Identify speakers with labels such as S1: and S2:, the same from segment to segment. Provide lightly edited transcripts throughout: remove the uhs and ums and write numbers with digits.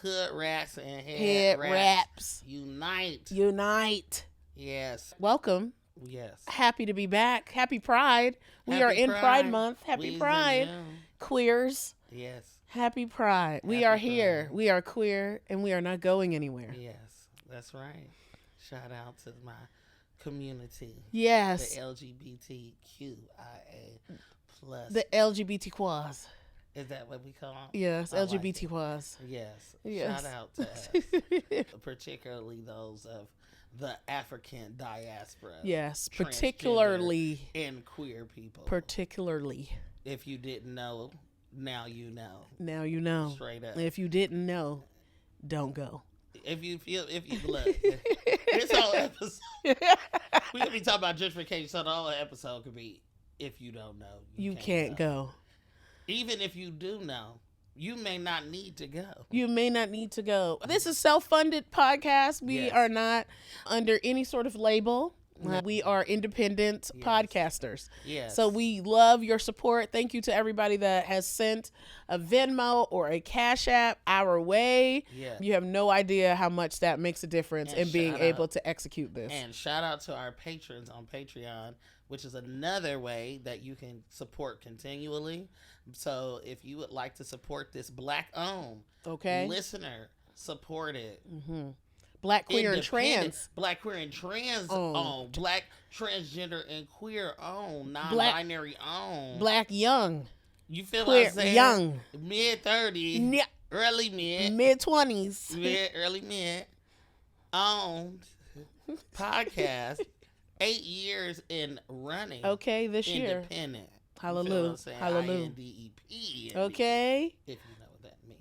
S1: hood rats and
S2: head wraps.
S1: Unite. Yes.
S2: Welcome.
S1: Yes.
S2: Happy to be back. Happy Pride. We are in Pride Month. Happy Pride. Queers.
S1: Yes.
S2: Happy Pride. We are here. We are queer and we are not going anywhere.
S1: Yes, that's right. Shout out to my community.
S2: Yes.
S1: The LGBTQIA plus.
S2: The LGBTQs.
S1: Is that what we call them?
S2: Yes, LGBTQs.
S1: Yes.
S2: Yes.
S1: Shout out to us. Particularly those of the African diaspora.
S2: Yes, particularly.
S1: And queer people.
S2: Particularly.
S1: If you didn't know, now you know.
S2: Now you know.
S1: Straight up.
S2: If you didn't know, don't go.
S1: If you look, this whole episode, we're going to be talking about gentrification, so the whole episode could be, if you don't know,
S2: you can't go.
S1: Even if you do know, you may not need to go.
S2: You may not need to go. This is self-funded podcast. We are not under any sort of label. We are independent podcasters.
S1: Yes.
S2: So we love your support. Thank you to everybody that has sent a Venmo or a Cash App our way.
S1: Yes.
S2: You have no idea how much that makes a difference in being able to execute this.
S1: And shout out to our patrons on Patreon, which is another way that you can support continually. So if you would like to support this Black-owned listener, support it.
S2: Mm-hmm. Black, queer, and trans.
S1: Black, queer, and trans owned. Black, transgender, and queer owned. Non-binary owned.
S2: Black, young.
S1: You feel
S2: queer,
S1: what I'm saying?
S2: Young.
S1: Mid-30s. Early mid.
S2: Mid-20s.
S1: Early mid. Owned. Podcast. 8 years in running.
S2: Okay, this year.
S1: Independent.
S2: Hallelujah. Hallelujah.
S1: INDEP.
S2: Okay.
S1: If you know what that means.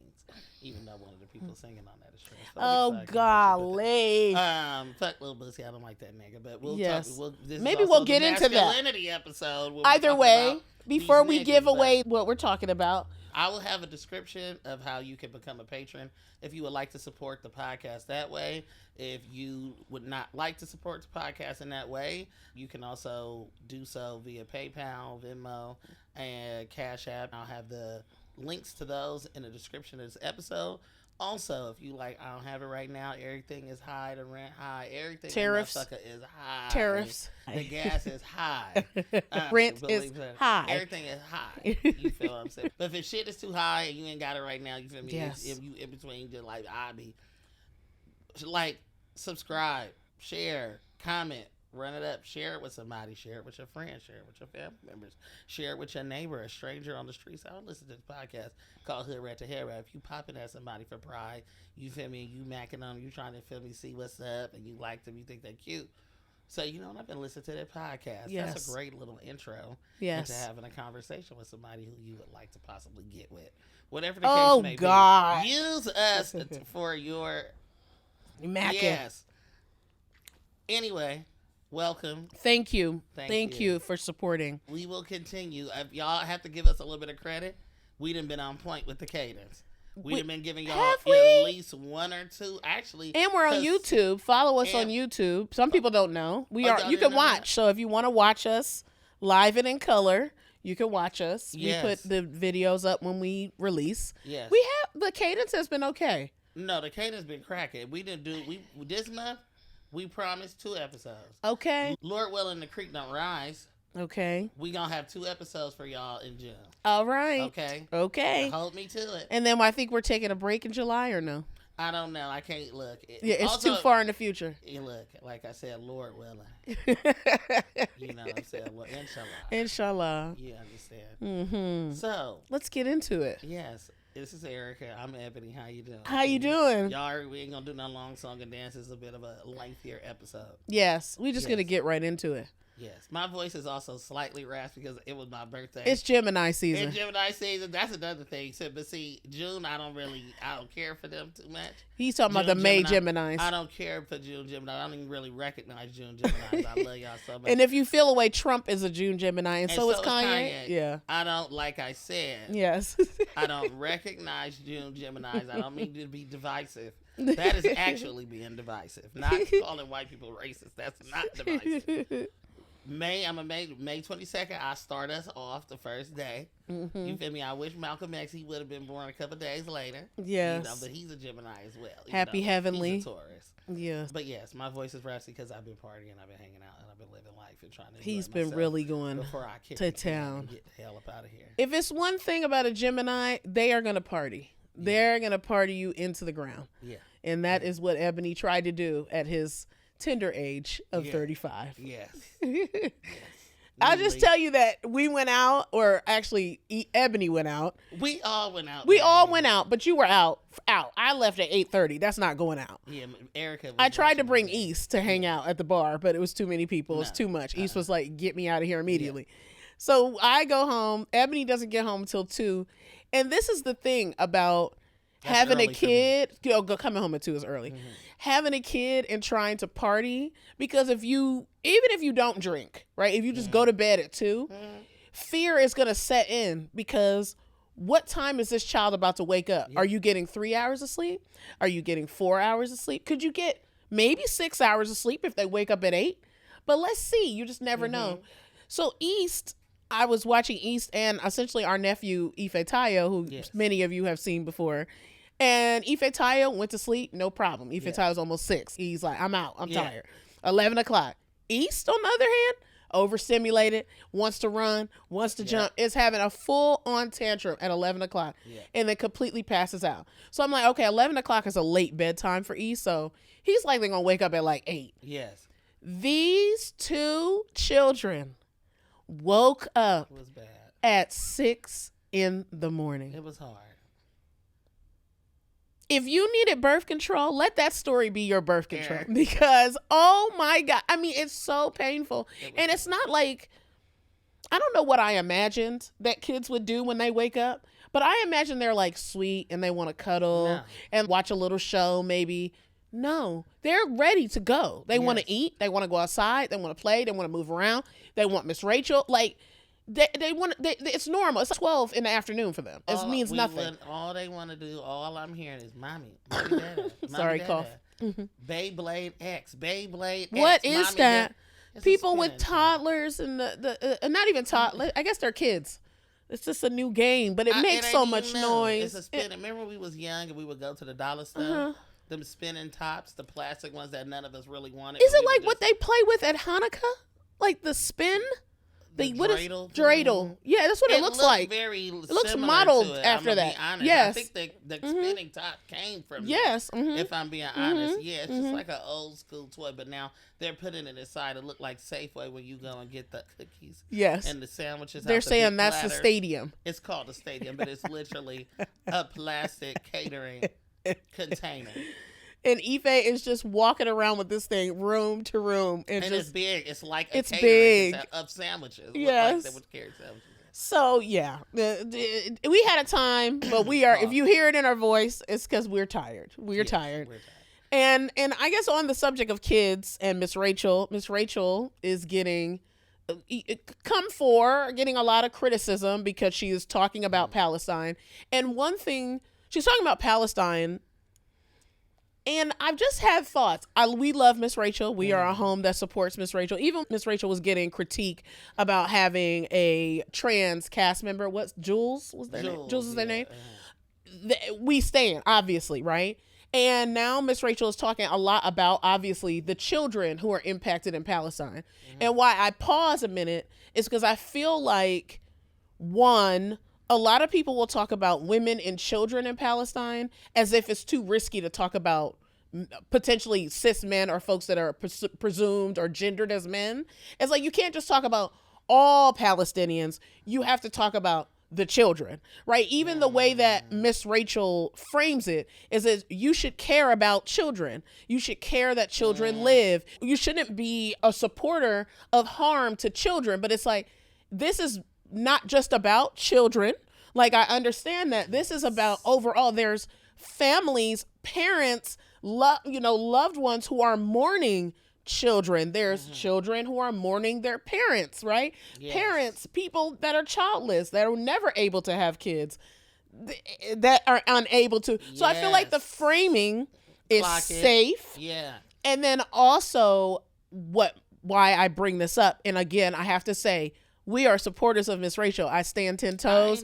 S1: Even though one of the people singing on that is trans.
S2: Oh, golly.
S1: Fuck Lil Boosie. I don't like that nigga. But we'll talk.
S2: Maybe we'll get into that.
S1: Masculinity episode.
S2: Either way, before we give away what we're talking about,
S1: I will have a description of how you can become a patron if you would like to support the podcast that way. If you would not like to support the podcast in that way, you can also do so via PayPal, Venmo, and Cash App. I'll have the links to those in the description of this episode. Also, if you like, I don't have it right now. Everything is high. The rent high. Everything
S2: Tariffs
S1: is high.
S2: Tariffs.
S1: The gas is high.
S2: Rent is high.
S1: Everything is high. You feel what I'm saying? But if shit is too high and you ain't got it right now, you feel me?
S2: Yes.
S1: If you in between, just like I be, like, subscribe, share, comment. Run it up. Share it with somebody. Share it with your friends. Share it with your family members. Share it with your neighbor, a stranger on the streets. I don't listen to this podcast called Hood Rat to Hair Rat. If you popping at somebody for pride, you feel me, you macking on them, you trying to feel me, see what's up, and you like them, you think they're cute. So, you know, I've been listening to that podcast.
S2: Yes.
S1: That's a great little intro into having a conversation with somebody who you would like to possibly get with. Whatever the case may be. Use us for your
S2: macking.
S1: Yes. Anyway. Welcome.
S2: Thank you. Thank you for supporting.
S1: We will continue. Y'all have to give us a little bit of credit. We done been on point with the cadence. We done been giving y'all at least one or two. Actually.
S2: And we're on YouTube. Follow us on YouTube. Some people don't know. You can watch. So if you want to watch us live and in color, you can watch us.
S1: Yes.
S2: We put the videos up when we release.
S1: Yes.
S2: The cadence has been okay.
S1: No, the cadence been cracking. This month. We promised 2 episodes.
S2: Okay.
S1: Lord willing, the creek don't rise.
S2: Okay.
S1: We gonna have 2 episodes for y'all in June.
S2: All right.
S1: Okay. Hold me to it.
S2: And then I think we're taking a break in July or no?
S1: I don't know. I can't look.
S2: It's also, too far in the future.
S1: Look, like I said, Lord willing. You know what I'm saying? Well,
S2: Inshallah.
S1: You understand.
S2: Mm-hmm.
S1: So.
S2: Let's get into it.
S1: Yes. This is Erica. I'm Ebony. How you doing?
S2: How you doing?
S1: Y'all, we ain't gonna do no long song and dance. It's a bit of a lengthier episode.
S2: Yes, we just gonna get right into it.
S1: Yes, my voice is also slightly raspy because it was my birthday.
S2: It's Gemini season.
S1: That's another thing. So, but see, June, I don't care for them too much.
S2: He's talking about the May Geminis.
S1: I don't care for June Gemini. I don't even really recognize June Geminis. I love y'all so much.
S2: And if you feel away, Trump is a June Gemini, and so is Kanye. Yeah.
S1: I don't, like I said.
S2: Yes.
S1: I don't recognize June Geminis. I don't mean to be divisive. That is actually being divisive. Not calling white people racist. That's not divisive. May 22nd. I start us off the first day.
S2: Mm-hmm.
S1: You feel me? I wish Malcolm X, he would have been born a couple days later.
S2: Yes.
S1: But he's a Gemini as well.
S2: Happy heavenly.
S1: He's a Taurus.
S2: Yes.
S1: But yes, my voice is raspy because I've been partying, I've been hanging out, and I've been living life and trying to.
S2: He's been really going
S1: before I kick
S2: to town.
S1: And get the hell up out of here.
S2: If it's one thing about a Gemini, they are gonna party. Yeah. They're gonna party you into the ground.
S1: Yeah.
S2: And that is what Ebony tried to do at his tender age of 35.
S1: Yes.
S2: Yes. I'll just tell you that we went out, or actually Ebony went out.
S1: We all went out.
S2: We all went out, but you were out. I left at 8:30. That's not going out.
S1: Yeah, Erica.
S2: I tried to bring East to hang out at the bar, but it was too many people. It was too much. East was like, get me out of here immediately. Yeah. So I go home. Ebony doesn't get home until 2. And this is the thing about having a kid. Coming home at 2 is early. Mm-hmm. Having a kid and trying to party, because even if you don't drink, right? If you just go to bed at 2, fear is going to set in, because what time is this child about to wake up? Yeah. Are you getting 3 hours of sleep? Are you getting 4 hours of sleep? Could you get maybe 6 hours of sleep if they wake up at 8? But let's see. You just never know. So East, I was watching East and essentially our nephew, Ife Tayo, who many of you have seen before. And Ife Tayo went to sleep, no problem. Ife Tayo's almost 6. He's like, I'm out. I'm tired. 11 o'clock. East, on the other hand, overstimulated, wants to run, wants to jump, is having a full-on tantrum at 11 o'clock and then completely passes out. So I'm like, okay, 11 o'clock is a late bedtime for East, so he's likely going to wake up at like 8.
S1: Yes.
S2: These 2 children woke up at 6 in the morning.
S1: It was hard.
S2: If you needed birth control, let that story be your birth control. Because, oh my God, I mean, it's so painful. And it's not like, I don't know what I imagined that kids would do when they wake up, but I imagine they're like sweet and they want to cuddle and watch a little show maybe. No, they're ready to go. They want to eat. They want to go outside. They want to play. They want to move around. They want Miss Rachel. Like, They want. It's normal. It's 12 in the afternoon for them. It means nothing.
S1: All they want to do, all I'm hearing is mommy, daddy.
S2: Sorry, cough.
S1: Beyblade X, Beyblade X.
S2: What is that? People with toddlers and the not even toddlers. I guess they're kids. It's just a new game, but it makes so much noise.
S1: It's a spin. Remember when we was young and we would go to the dollar store? Them spinning tops, the plastic ones that none of us really wanted.
S2: Is it like what they play with at Hanukkah? Like the spin?
S1: The dreidel.
S2: Dreidel. Yeah, that's what it looks like.
S1: It
S2: looks modeled after that.
S1: Yes. I think the spinning top came from
S2: that,
S1: if I'm being honest. Yeah, it's just like an old school toy, but now they're putting it inside to look like Safeway when you go and get the cookies.
S2: Yes.
S1: And the sandwiches.
S2: They're saying that's platter. The stadium.
S1: It's called the stadium, but it's literally a plastic catering container.
S2: And Ife is just walking around with this thing room to room. And
S1: it's big. It's like
S2: it's big
S1: of sandwiches.
S2: Yes.
S1: Like they would carry sandwiches.
S2: So, yeah. We had a time, but we are, if you hear it in our voice, it's because we're tired. We're tired. And I guess on the subject of kids and Miss Rachel is getting getting a lot of criticism because she is talking about Palestine. And one thing, she's talking about Palestine. And I've just had thoughts. We love Miss Rachel. We are a home that supports Miss Rachel. Even Miss Rachel was getting critique about having a trans cast member. What's Jules? Was their name? Jules is their name. We stand, obviously, right? And now Miss Rachel is talking a lot about, obviously, the children who are impacted in Palestine. And why I pause a minute is because I feel like, one, a lot of people will talk about women and children in Palestine as if it's too risky to talk about potentially cis men or folks that are presumed or gendered as men. It's like you can't just talk about all Palestinians. You have to talk about the children, right? Even the way that Miss Rachel frames it is that you should care about children. You should care that children live. You shouldn't be a supporter of harm to children. But it's like, this is not just about children. Like, I understand that this is about overall, there's families, parents, loved ones who are mourning children. There's children who are mourning their parents, right? Yes. Parents, people that are childless, that are never able to have kids, that are unable to. So I feel like the framing is safe.
S1: Yeah.
S2: And then also what why I bring this up. And again, I have to say, we are supporters of Miss Rachel. I stand 10 toes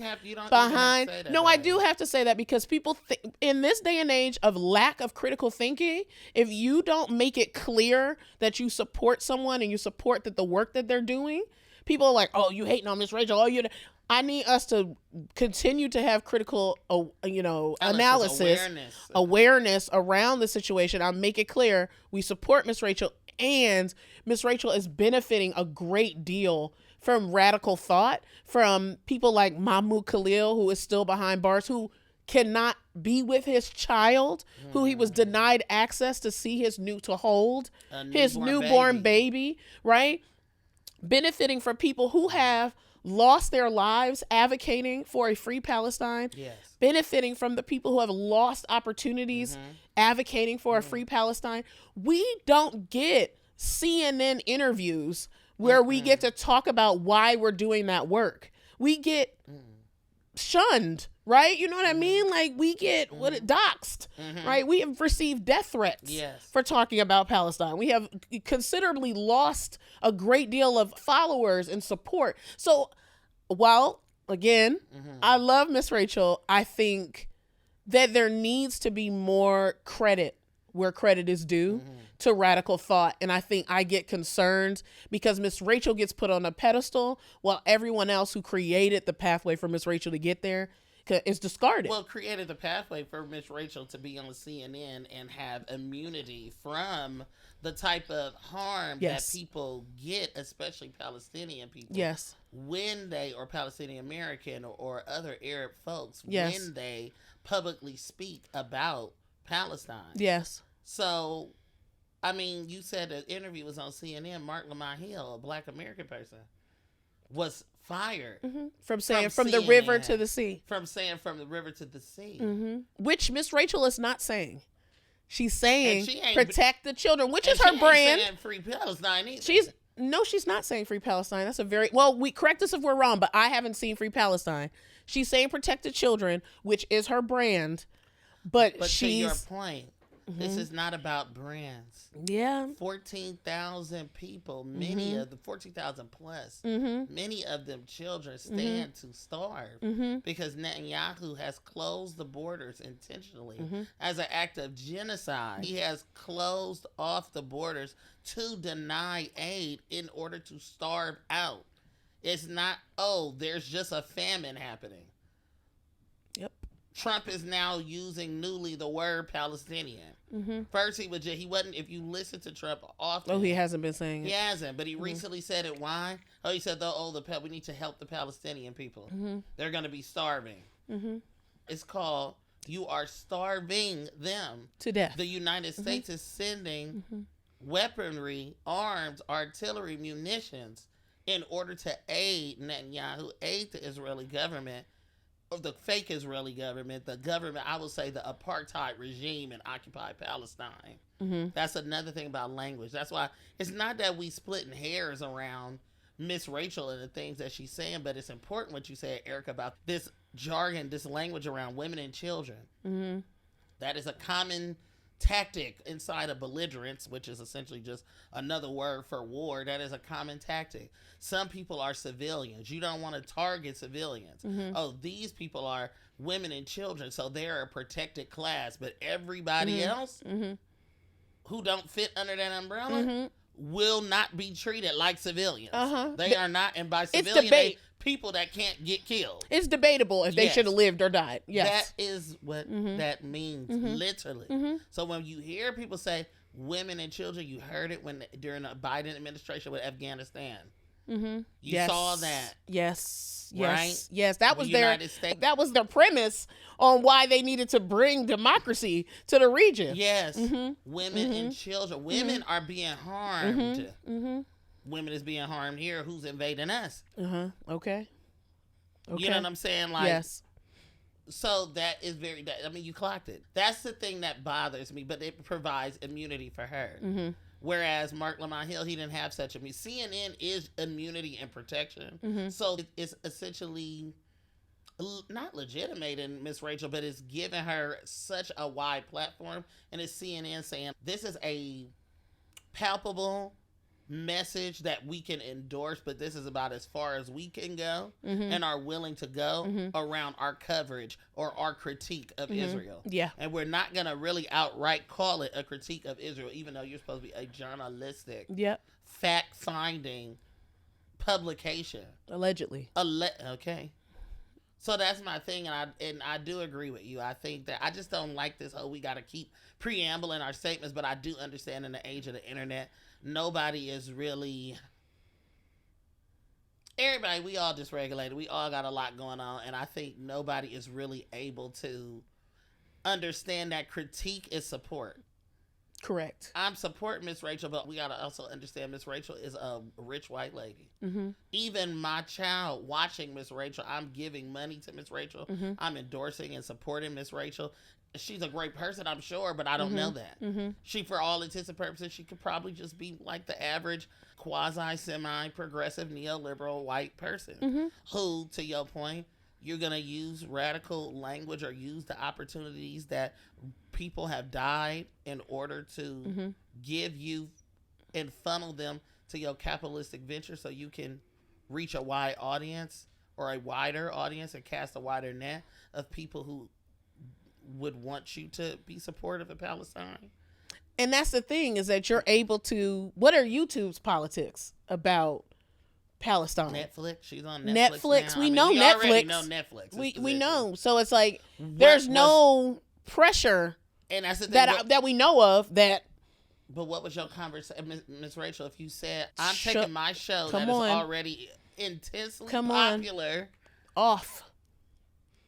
S2: behind. No, I do have to say that because people in this day and age of lack of critical thinking, if you don't make it clear that you support someone and you support that the work that they're doing, people are like, oh, you hating on Miss Rachel. Oh, I need us to continue to have critical, analysis, awareness around the situation. I'll make it clear we support Miss Rachel, and Miss Rachel is benefiting a great deal from radical thought, from people like Mahmoud Khalil, who is still behind bars, who cannot be with his child, who he was denied access to see his newborn baby, right? Benefiting from people who have lost their lives advocating for a free Palestine, benefiting from the people who have lost opportunities advocating for a free Palestine. We don't get CNN interviews where we get to talk about why we're doing that work. We get shunned, right? You know what I mean? Like, we get doxxed, right? We have received death threats for talking about Palestine. We have considerably lost a great deal of followers and support. So while, again, I love Miss Rachel, I think that there needs to be more credit where credit is due to radical thought. And I think I get concerned because Miss Rachel gets put on a pedestal while everyone else who created the pathway for Miss Rachel to get there is discarded.
S1: Well, created the pathway for Miss Rachel to be on CNN and have immunity from the type of harm that people get, especially Palestinian people.
S2: Yes.
S1: When they, or Palestinian American or other Arab folks, when they publicly speak about Palestine.
S2: Yes.
S1: So, I mean, you said the interview was on CNN. Mark Lamont Hill, a Black American person, was fired
S2: from saying from the river to the sea.
S1: From saying from the river to the sea.
S2: Which Miss Rachel is not saying. She's saying protect the children, which is her brand.
S1: Saying free Palestine either.
S2: She's not saying free Palestine. That's a very, we correct us if we're wrong, but I haven't seen free Palestine. She's saying protect the children, which is her brand. But she's,
S1: to your point, this is not about brands.
S2: Yeah.
S1: 14,000 people, many of the 14,000 plus, many of them children stand to starve because Netanyahu has closed the borders intentionally as an act of genocide. He has closed off the borders to deny aid in order to starve out. It's not, there's just a famine happening.
S2: Yep.
S1: Trump is now using newly the word Palestinian. First, he wasn't, if you listen to Trump often.
S2: Oh, he hasn't been saying it.
S1: He hasn't, but he recently said it. Why? Oh, he said, we need to help the Palestinian people. They're going to be starving. It's called, you are starving them
S2: to death.
S1: The United States is sending weaponry, arms, artillery, munitions in order to aid Netanyahu, aid the Israeli government, or the fake Israeli government, I will say the apartheid regime in occupied Palestine. That's another thing about language. That's why it's not that we splitting hairs around Miss Rachel and the things that she's saying, but it's important what you said, Erica, about this jargon, this language around women and children. That is a common tactic inside of belligerence, which is essentially just another word for war. That is a common tactic. Some people are civilians. You don't want to target civilians. These people are women and children, so they're a protected class. But everybody else who don't fit under that umbrella will not be treated like civilians. They are not, and by civilian, people that can't get killed. It's debatable if they should have lived or died. Yes. That is what that means, literally. So when you hear people say women and children, you heard it during the Biden administration with Afghanistan. You saw that. Yes. Right? Yes. That was their premise on why they needed to bring democracy to the region. Yes. Women and children. Women are being harmed. Women is being harmed here. Who's invading us? Okay. You know what I'm saying? Like, yes. So that is you clocked it. That's the thing that bothers me, but it provides immunity for her. Whereas Mark Lamont Hill, he didn't have such immunity. CNN is immunity and protection. So it's essentially not legitimating Miss Rachel, but it's giving her such a wide platform. And it's CNN saying, this is a palpable message that we can endorse, but this is about as far as we can go and are willing to go around our coverage or our critique of Israel.
S2: Yeah.
S1: And we're not going to really outright call it a critique of Israel, even though you're supposed to be a journalistic, fact-finding publication.
S2: Allegedly.
S1: Okay. So that's my thing, and I do agree with you. I think that I just don't like this whole we got to keep preambling our statements, but I do understand in the age of the internet, nobody is really... Everybody, we all dysregulated. We all got a lot going on, and I think nobody is really able to understand that critique is support.
S2: Correct.
S1: I'm supporting Miss Rachel, but we got to also understand Miss Rachel is a rich white lady. Even my child watching Miss Rachel, I'm giving money to Miss Rachel. I'm endorsing and supporting Miss Rachel. She's a great person, I'm sure, but I don't know that. She, for all intents and purposes, she could probably just be like the average quasi-semi-progressive neoliberal white person who, to your point, you're going to use radical language or use the opportunities that people have died in order to give you and funnel them to your capitalistic venture so you can reach a wide audience or a wider audience and cast a wider net of people who would want you to be supportive of Palestine.
S2: And that's the thing, is that you're able to... What are YouTube's politics about Palestine?
S1: Netflix. She's on Netflix now.
S2: We know Netflix.
S1: Already know Netflix.
S2: We know. So it's like there's no pressure,
S1: and that's the thing,
S2: that we know of that.
S1: But what was your conversation, Miss Rachel? If you said I'm taking my show that is already intensely popular
S2: off.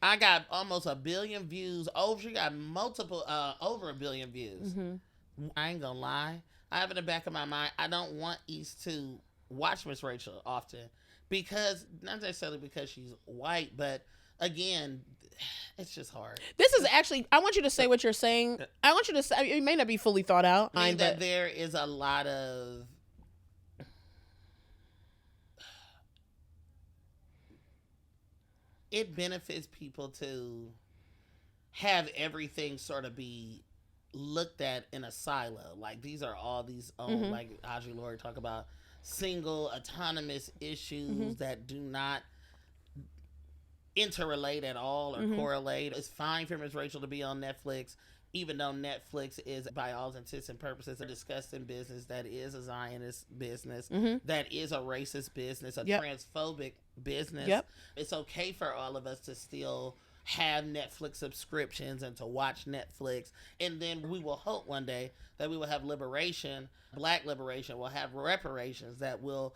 S1: I got almost 1 billion views. She got multiple over 1 billion views. I ain't gonna lie. I have in the back of my mind, I don't want East to watch Miss Rachel often, because not necessarily because she's white, but again, it's just hard.
S2: This is actually, I want you to say what you're saying. I want you to say, it may not be fully thought out.
S1: I mean, that there is a lot of it benefits people to have everything sort of be looked at in a silo. Like these are all these like Audre Lorde talk about single autonomous issues that do not interrelate at all or correlate. It's fine for Ms. Rachel to be on Netflix, even though Netflix is, by all intents and purposes, a disgusting business that is a Zionist business, that is a racist business, a transphobic business. It's okay for all of us to still have Netflix subscriptions and to watch Netflix, and then we will hope one day that we will have liberation, black liberation, we'll have reparations, that will,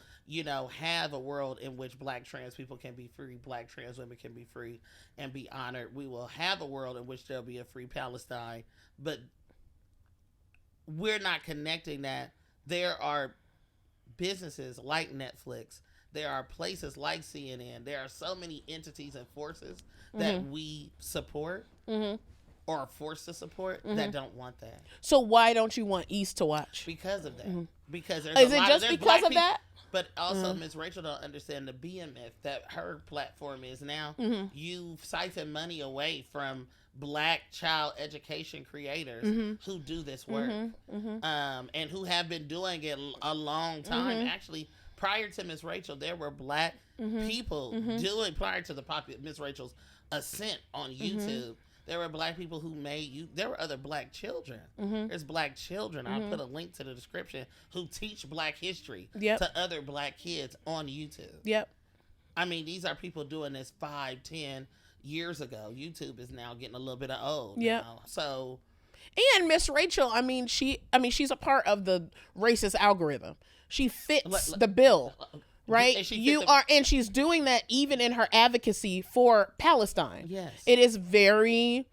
S1: have a world in which black trans people can be free, black trans women can be free and be honored. We will have a world in which there'll be a free Palestine, but we're not connecting that. There are businesses like Netflix, there are places like CNN, there are so many entities and forces that we support or are forced to support that don't want that.
S2: So why don't you want East to watch?
S1: Because of that. Because there's
S2: is it just because of that?
S1: But also, Ms. Rachel don't understand the BMF that her platform is now. You siphon money away from black child education creators who do this work and who have been doing it a long time. Actually, prior to Ms. Rachel, there were black people doing, prior to the Ms. Rachel's ascent on YouTube, there were black people who made there were other black children. There's black children. I'll put a link to the description, who teach black history to other black kids on YouTube. I mean, these are people doing this 5, 10 years ago. YouTube is now getting a little bit old now. So,
S2: and Miss Rachel, she's a part of the racist algorithm. She fits the bill. Right? And she's doing that even in her advocacy for Palestine.
S1: Yes.
S2: It is very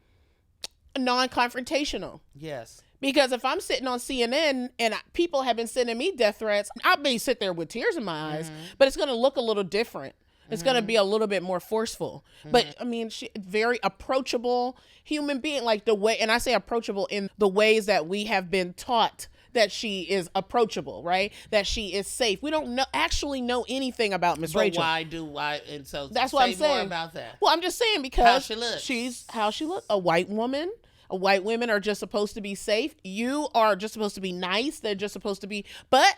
S2: non-confrontational.
S1: Yes.
S2: Because if I'm sitting on CNN and people have been sending me death threats, I may sit there with tears in my eyes, but it's going to look a little different. It's going to be a little bit more forceful. But she very approachable human being, like the way, and I say approachable in the ways that we have been taught that she is approachable, right? That she is safe. We don't actually know anything about Miss Rachel.
S1: Why? And so
S2: that's what I'm saying.
S1: More about that.
S2: Well, I'm just saying because
S1: how she looks.
S2: She's how she looks. A white woman. White women are just supposed to be safe. You are just supposed to be nice. They're just supposed to be. But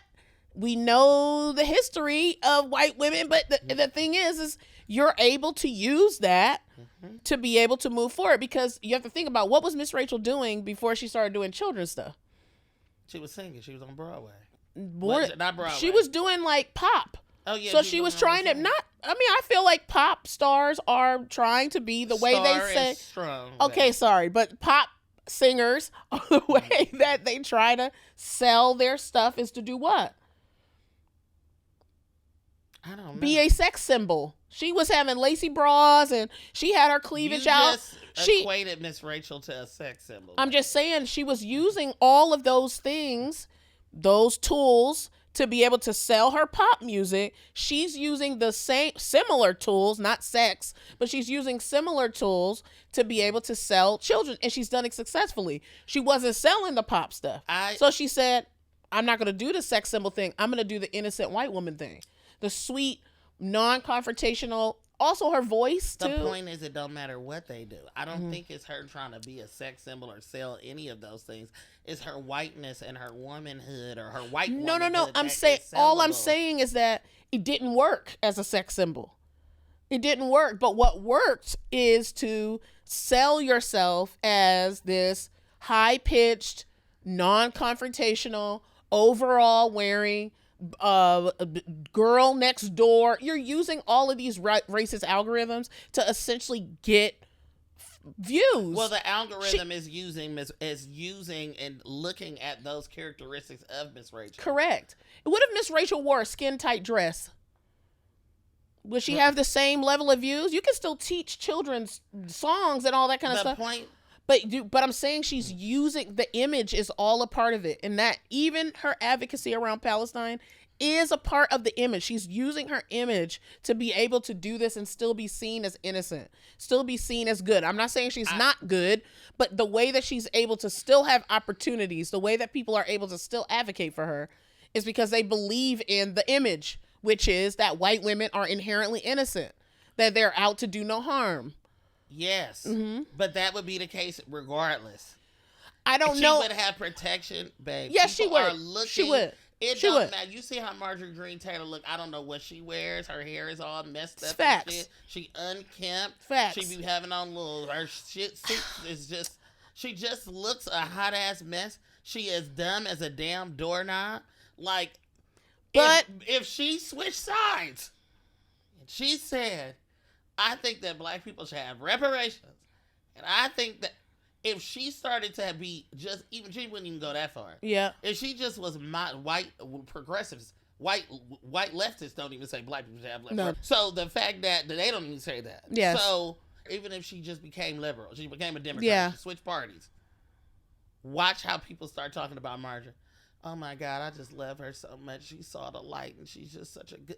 S2: we know the history of white women, but the thing is you're able to use that to be able to move forward, because you have to think about, what was Miss Rachel doing before she started doing children's stuff?
S1: She was singing. She was on Broadway.
S2: Not Broadway. She was doing like pop.
S1: Oh yeah.
S2: So she was trying to I feel like pop stars are trying to be the way they say.
S1: Strong,
S2: okay, sorry, but pop singers, the way that they try to sell their stuff is to do what?
S1: I don't know.
S2: Be a sex symbol. She was having lacy bras and she had her cleavage out.
S1: She equated Miss Rachel to a sex symbol.
S2: I'm just saying, she was using all of those things, those tools, to be able to sell her pop music. She's using the similar tools, not sex, but she's using similar tools to be able to sell children, and she's done it successfully. She wasn't selling the pop stuff. So she said, I'm not going to do the sex symbol thing. I'm going to do the innocent white woman thing. The sweet, non-confrontational, also her voice too.
S1: The point is, it don't matter what they do. I don't think it's her trying to be a sex symbol or sell any of those things. It's her whiteness and her womanhood, or her white womanhood. No.
S2: I'm saying, all I'm saying is that it didn't work as a sex symbol. It didn't work. But what worked is to sell yourself as this high-pitched, non-confrontational, overall wearing girl next door. You're using all of these racist algorithms to essentially get views.
S1: Well, the algorithm is using and looking at those characteristics of Miss Rachel.
S2: Correct. What if Miss Rachel wore a skin tight dress? Would she have the same level of views? You can still teach children's songs and all that kind of stuff. But I'm saying she's using the image is all a part of it, and that even her advocacy around Palestine is a part of the image. She's using her image to be able to do this and still be seen as innocent, still be seen as good. I'm not saying she's not good, but the way that she's able to still have opportunities, the way that people are able to still advocate for her, is because they believe in the image, which is that white women are inherently innocent, that they're out to do no harm.
S1: Yes, but that would be the case regardless.
S2: I don't know.
S1: She would have protection, babe.
S2: Yes, she would. She would.
S1: It don't matter. You see how Marjorie Green Taylor look? I don't know what she wears. Her hair is all messed up.
S2: Facts.
S1: And shit. She unkempt.
S2: Facts.
S1: She be having on her shit suit is just. She just looks a hot ass mess. She is dumb as a damn doorknob. Like, but if she switched sides, she said, I think that black people should have reparations. And I think that if she started to be just, even she wouldn't even go that far.
S2: Yeah.
S1: If she just was white progressives, white leftists don't even say black people should have reparations. No. So the fact that they don't even say that.
S2: Yes.
S1: So even if she just became liberal, she became a Democrat, she switched parties. Watch how people start talking about Marjorie. Oh my God, I just love her so much. She saw the light and she's just such a good...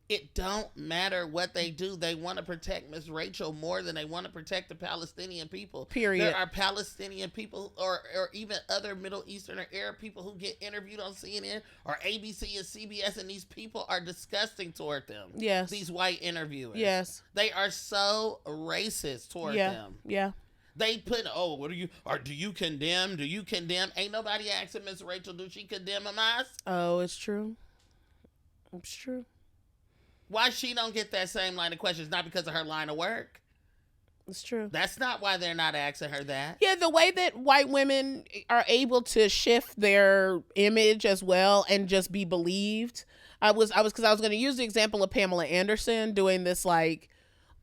S1: It don't matter what they do. They want to protect Miss Rachel more than they want to protect the Palestinian people.
S2: Period.
S1: There are Palestinian people or even other Middle Eastern or Arab people who get interviewed on CNN or ABC and CBS, and these people are disgusting toward them.
S2: Yes.
S1: These white interviewers.
S2: Yes.
S1: They are so racist toward them.
S2: Yeah.
S1: They put, do you condemn? Do you condemn? Ain't nobody asking Miss Rachel, do she condemn Hamas?
S2: Oh, it's true. It's true.
S1: Why she don't get that same line of questions? Not because of her line of work.
S2: It's true.
S1: That's not why they're not asking her that.
S2: Yeah, the way that white women are able to shift their image as well and just be believed. I was going to use the example of Pamela Anderson doing this like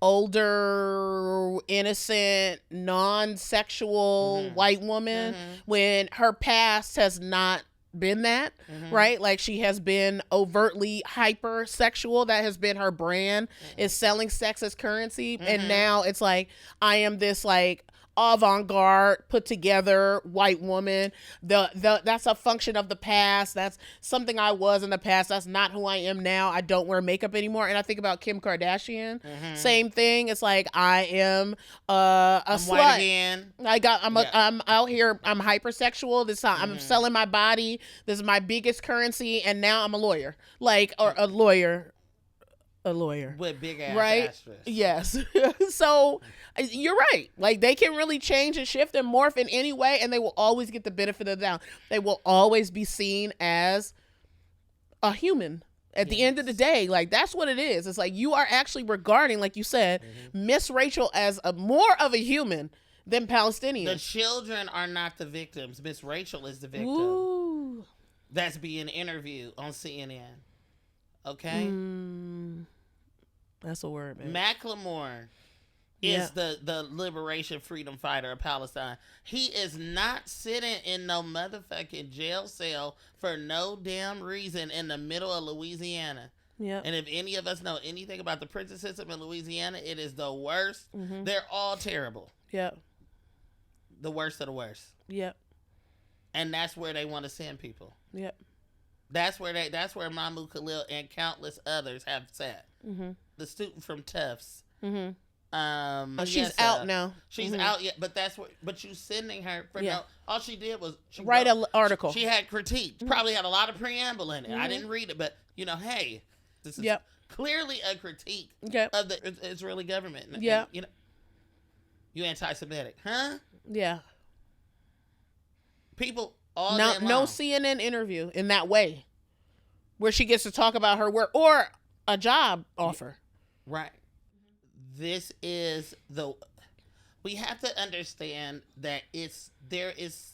S2: older, innocent, non-sexual white woman when her past has not been that, right? Like she has been overtly hypersexual. That has been her brand, is selling sex as currency. And now it's like, I am this like avant-garde, put together white woman. That's a function of the past. That's something I was in the past. That's not who I am now. I don't wear makeup anymore. And I think about Kim Kardashian. Same thing. It's like, I am a slut. White again. I'm out here. I'm hypersexual. I'm selling my body. This is my biggest currency. And now I'm a lawyer, or a lawyer with
S1: big ass asterisk.
S2: Yes. So you're right. Like they can really change and shift and morph in any way, and they will always get the benefit of the doubt. They will always be seen as a human. At the end of the day, like, that's what it is. It's like you are actually regarding, like you said, Miss Rachel as more of a human than Palestinians.
S1: The children are not the victims. Miss Rachel is the victim.
S2: Ooh.
S1: That's being interviewed on CNN. Okay?
S2: That's a word, man.
S1: Macklemore is the liberation freedom fighter of Palestine. He is not sitting in no motherfucking jail cell for no damn reason in the middle of Louisiana.
S2: Yeah.
S1: And if any of us know anything about the prison system in Louisiana, it is the worst. They're all terrible.
S2: Yeah.
S1: The worst of the worst.
S2: Yep.
S1: And that's where they want to send people.
S2: Yep.
S1: That's where Mahmoud Khalil and countless others have sat. The student from Tufts.
S2: She's out now.
S1: She's out yet, but you sending her for no. All she did was
S2: write an article.
S1: She had critique. Probably had a lot of preamble in it. I didn't read it, but hey, this is clearly a critique of the Israeli government.
S2: Yeah,
S1: you anti-Semitic, huh?
S2: Yeah.
S1: People all
S2: no,
S1: day long.
S2: No CNN interview in that way, where she gets to talk about her work or a job offer.
S1: Right. This is we have to understand that there is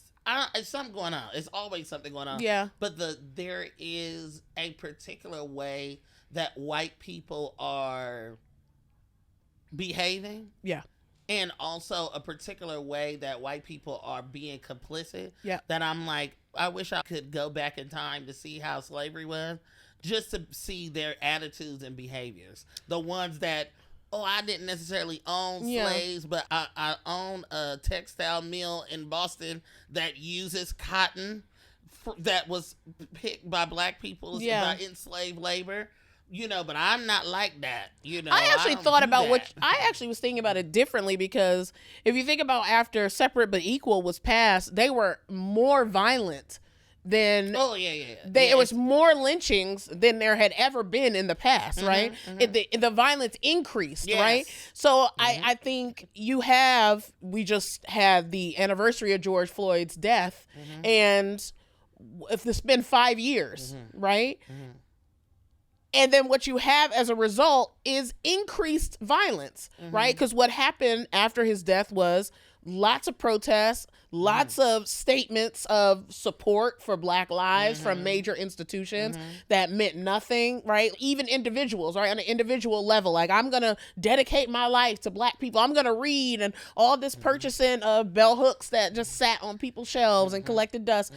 S1: something going on. It's always something going on.
S2: Yeah.
S1: But there is a particular way that white people are behaving.
S2: Yeah.
S1: And also a particular way that white people are being complicit.
S2: Yeah.
S1: That I'm like, I wish I could go back in time to see how slavery was, just to see their attitudes and behaviors. The ones that, I didn't necessarily own slaves, but I own a textile mill in Boston that uses cotton that was picked by black people, by enslaved labor. But I'm not like that.
S2: I actually thought about I actually was thinking about it differently, because if you think about after Separate but Equal was passed, they were more violent than it was more lynchings than there had ever been in the past, right? The violence increased, right? So I think we just had the anniversary of George Floyd's death, and if it's been 5 years, right? And then what you have as a result is increased violence, right? Because what happened after his death was lots of protests, lots of statements of support for Black lives from major institutions that meant nothing, right? Even individuals, right? On an individual level, like, I'm going to dedicate my life to Black people. I'm going to read, and all this purchasing of bell hooks that just sat on people's shelves and collected dust.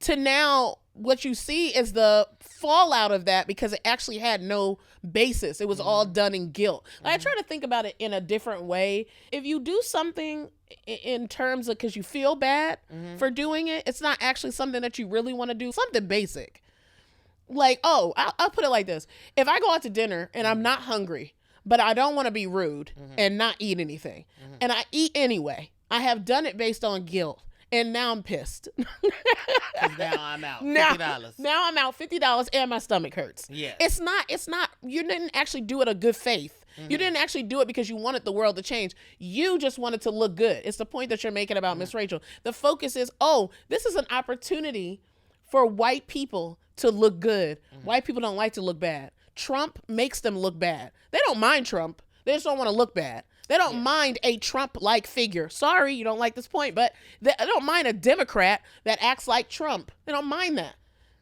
S2: To now, what you see is the fallout of that, because it actually had no basis. It was all done in guilt. Like, I try to think about it in a different way. If you do something in terms of because you feel bad for doing it, it's not actually something that you really want to do. Something basic. Like, I'll put it like this. If I go out to dinner and I'm not hungry, but I don't want to be rude and not eat anything, and I eat anyway, I have done it based on guilt. And now I'm pissed.
S1: Because now I'm out $50.
S2: Now I'm out $50 and my stomach hurts.
S1: Yeah.
S2: It's not, you didn't actually do it a good faith. You didn't actually do it because you wanted the world to change. You just wanted to look good. It's the point that you're making about Miss Rachel. The focus is, this is an opportunity for white people to look good. White people don't like to look bad. Trump makes them look bad. They don't mind Trump. They just don't want to look bad. They don't mind a Trump-like figure. Sorry, you don't like this point, but they don't mind a Democrat that acts like Trump. They don't mind that.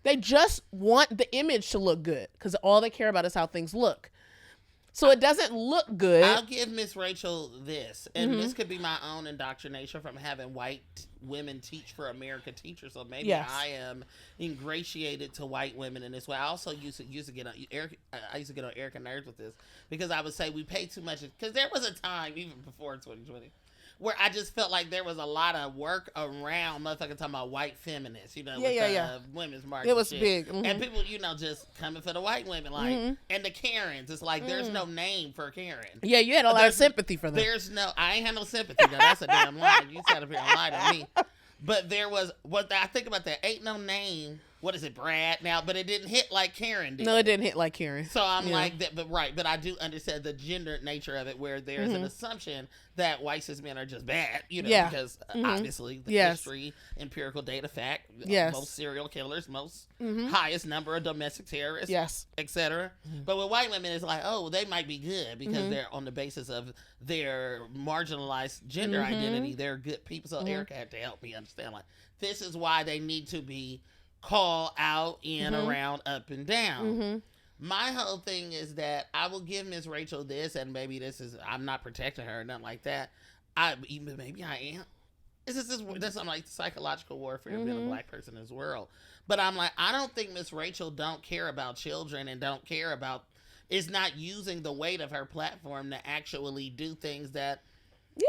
S2: They just want the image to look good, because all they care about is how things look. So it doesn't look good.
S1: I'll give Miss Rachel this, and this could be my own indoctrination from having white women teach for aMerIKA teachers. So maybe I am ingratiated to white women in this way. I also used to get on Erica nerves with this, because I would say we pay too much. Because there was a time, even before 2020, where I just felt like there was a lot of work around motherfucking talking about white feminists, with the women's march.
S2: It was
S1: shit.
S2: big.
S1: And people, just coming for the white women, like, and the Karens. It's like, there's no name for Karen.
S2: Yeah, you had a lot of sympathy for them.
S1: I ain't had no sympathy. Now, that's a damn lie. You sat up here and lied to me. But there was, what I think about that, ain't no name what is it, Brad now? But it didn't hit like Karen did.
S2: No, it didn't hit like Karen.
S1: So I'm like that, but I do understand the gender nature of it, where there's an assumption that white cis men are just bad, because obviously the history, empirical data, fact, most serial killers, most highest number of domestic terrorists, etc. But with white women, it's like, oh, they might be good because they're on the basis of their marginalized gender identity. They're good people. So Erica had to help me understand, like, this is why they need to be called out, in, around, up, and down. My whole thing is that I will give Miss Rachel this, and maybe this is, I'm not protecting her or nothing like that. Maybe I am. This I'm like psychological warfare of being a black person in this world. But I'm like, I don't think Miss Rachel don't care about children and don't care about, is not using the weight of her platform to actually do things that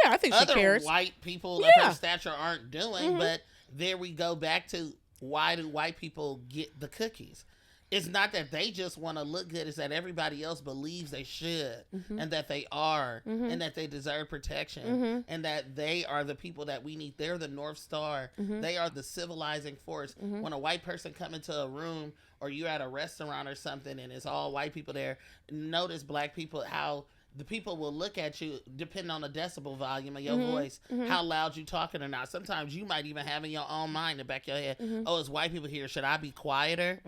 S2: I think she cares.
S1: Other white people of her stature aren't doing. But there we go back to, why do white people get the cookies? It's not that they just want to look good. It's that everybody else believes they should, and that they are, and that they deserve protection, and that they are the people that we need. They're the North Star. They are the civilizing force. When a white person come into a room, or you're at a restaurant or something, and it's all white people there, notice black people, how the people will look at you depending on the decibel volume of your voice, how loud you talking or not. Sometimes you might even have in your own mind, in the back of your head, oh, it's white people here, should I be quieter?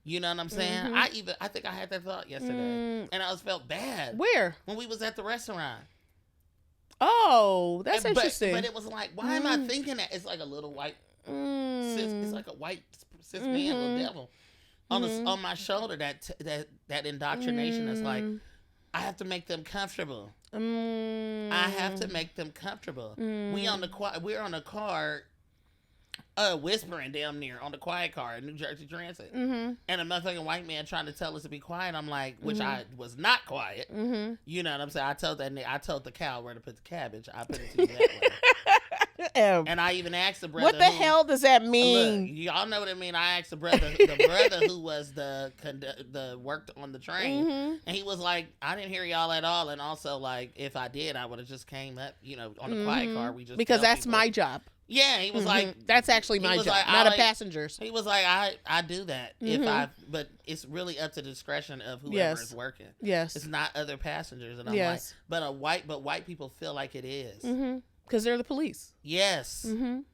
S1: You know what I'm saying? I think I had that thought yesterday, and I felt bad.
S2: Where?
S1: When we was at the restaurant.
S2: Oh, that's interesting.
S1: But it was like, why am I thinking that? It's like a little white cis, it's like a white cis man, little devil on my shoulder, that indoctrination that's like, I have to make them comfortable. I have to make them comfortable. We're on the car, whispering damn near on the quiet car in New Jersey Transit, and a motherfucking white man trying to tell us to be quiet. I'm like, which I was not quiet. You know what I'm saying? I told the cow where to put the cabbage. I put it to you that way. And I even asked the brother.
S2: What the hell does that mean?
S1: Look, y'all know what I mean. I asked the brother who was the worked on the train, and he was like, I didn't hear y'all at all. And also, like, if I did, I would have just came up, on the quiet car. We just,
S2: because that's people. My job.
S1: Yeah, he was like,
S2: that's actually my job, like, not a passenger's.
S1: He was like, I do that but it's really up to discretion of whoever is working.
S2: Yes,
S1: it's not other passengers. And I'm like, but white people feel like it is.
S2: Because they're the police.
S1: Yes. And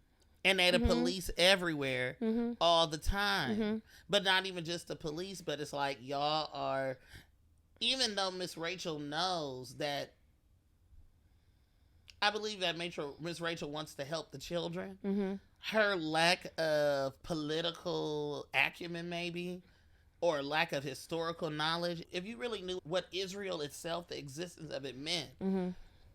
S1: they're the police everywhere all the time. But not even just the police, but it's like, y'all are, even though Miss Rachel knows that, I believe that Miss Rachel wants to help the children. Her lack of political acumen, maybe, or lack of historical knowledge, if you really knew what Israel itself, the existence of it meant,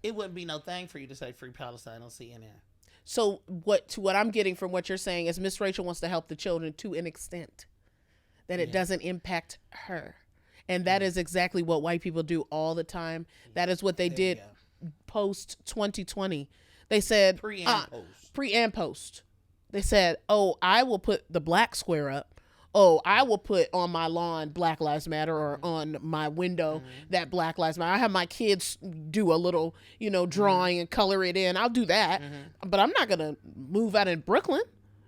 S1: it wouldn't be no thing for you to say Free Palestine on CNN.
S2: So what I'm getting from what you're saying is Miss Rachel wants to help the children to an extent that it doesn't impact her. And that is exactly what white people do all the time. That is what they did post 2020. They said pre and post. They said, oh, I will put the black square up. Oh, I will put on my lawn Black Lives Matter, or on my window that Black Lives Matter. I have my kids do a little, drawing and color it in. I'll do that. But I'm not going to move out in Brooklyn.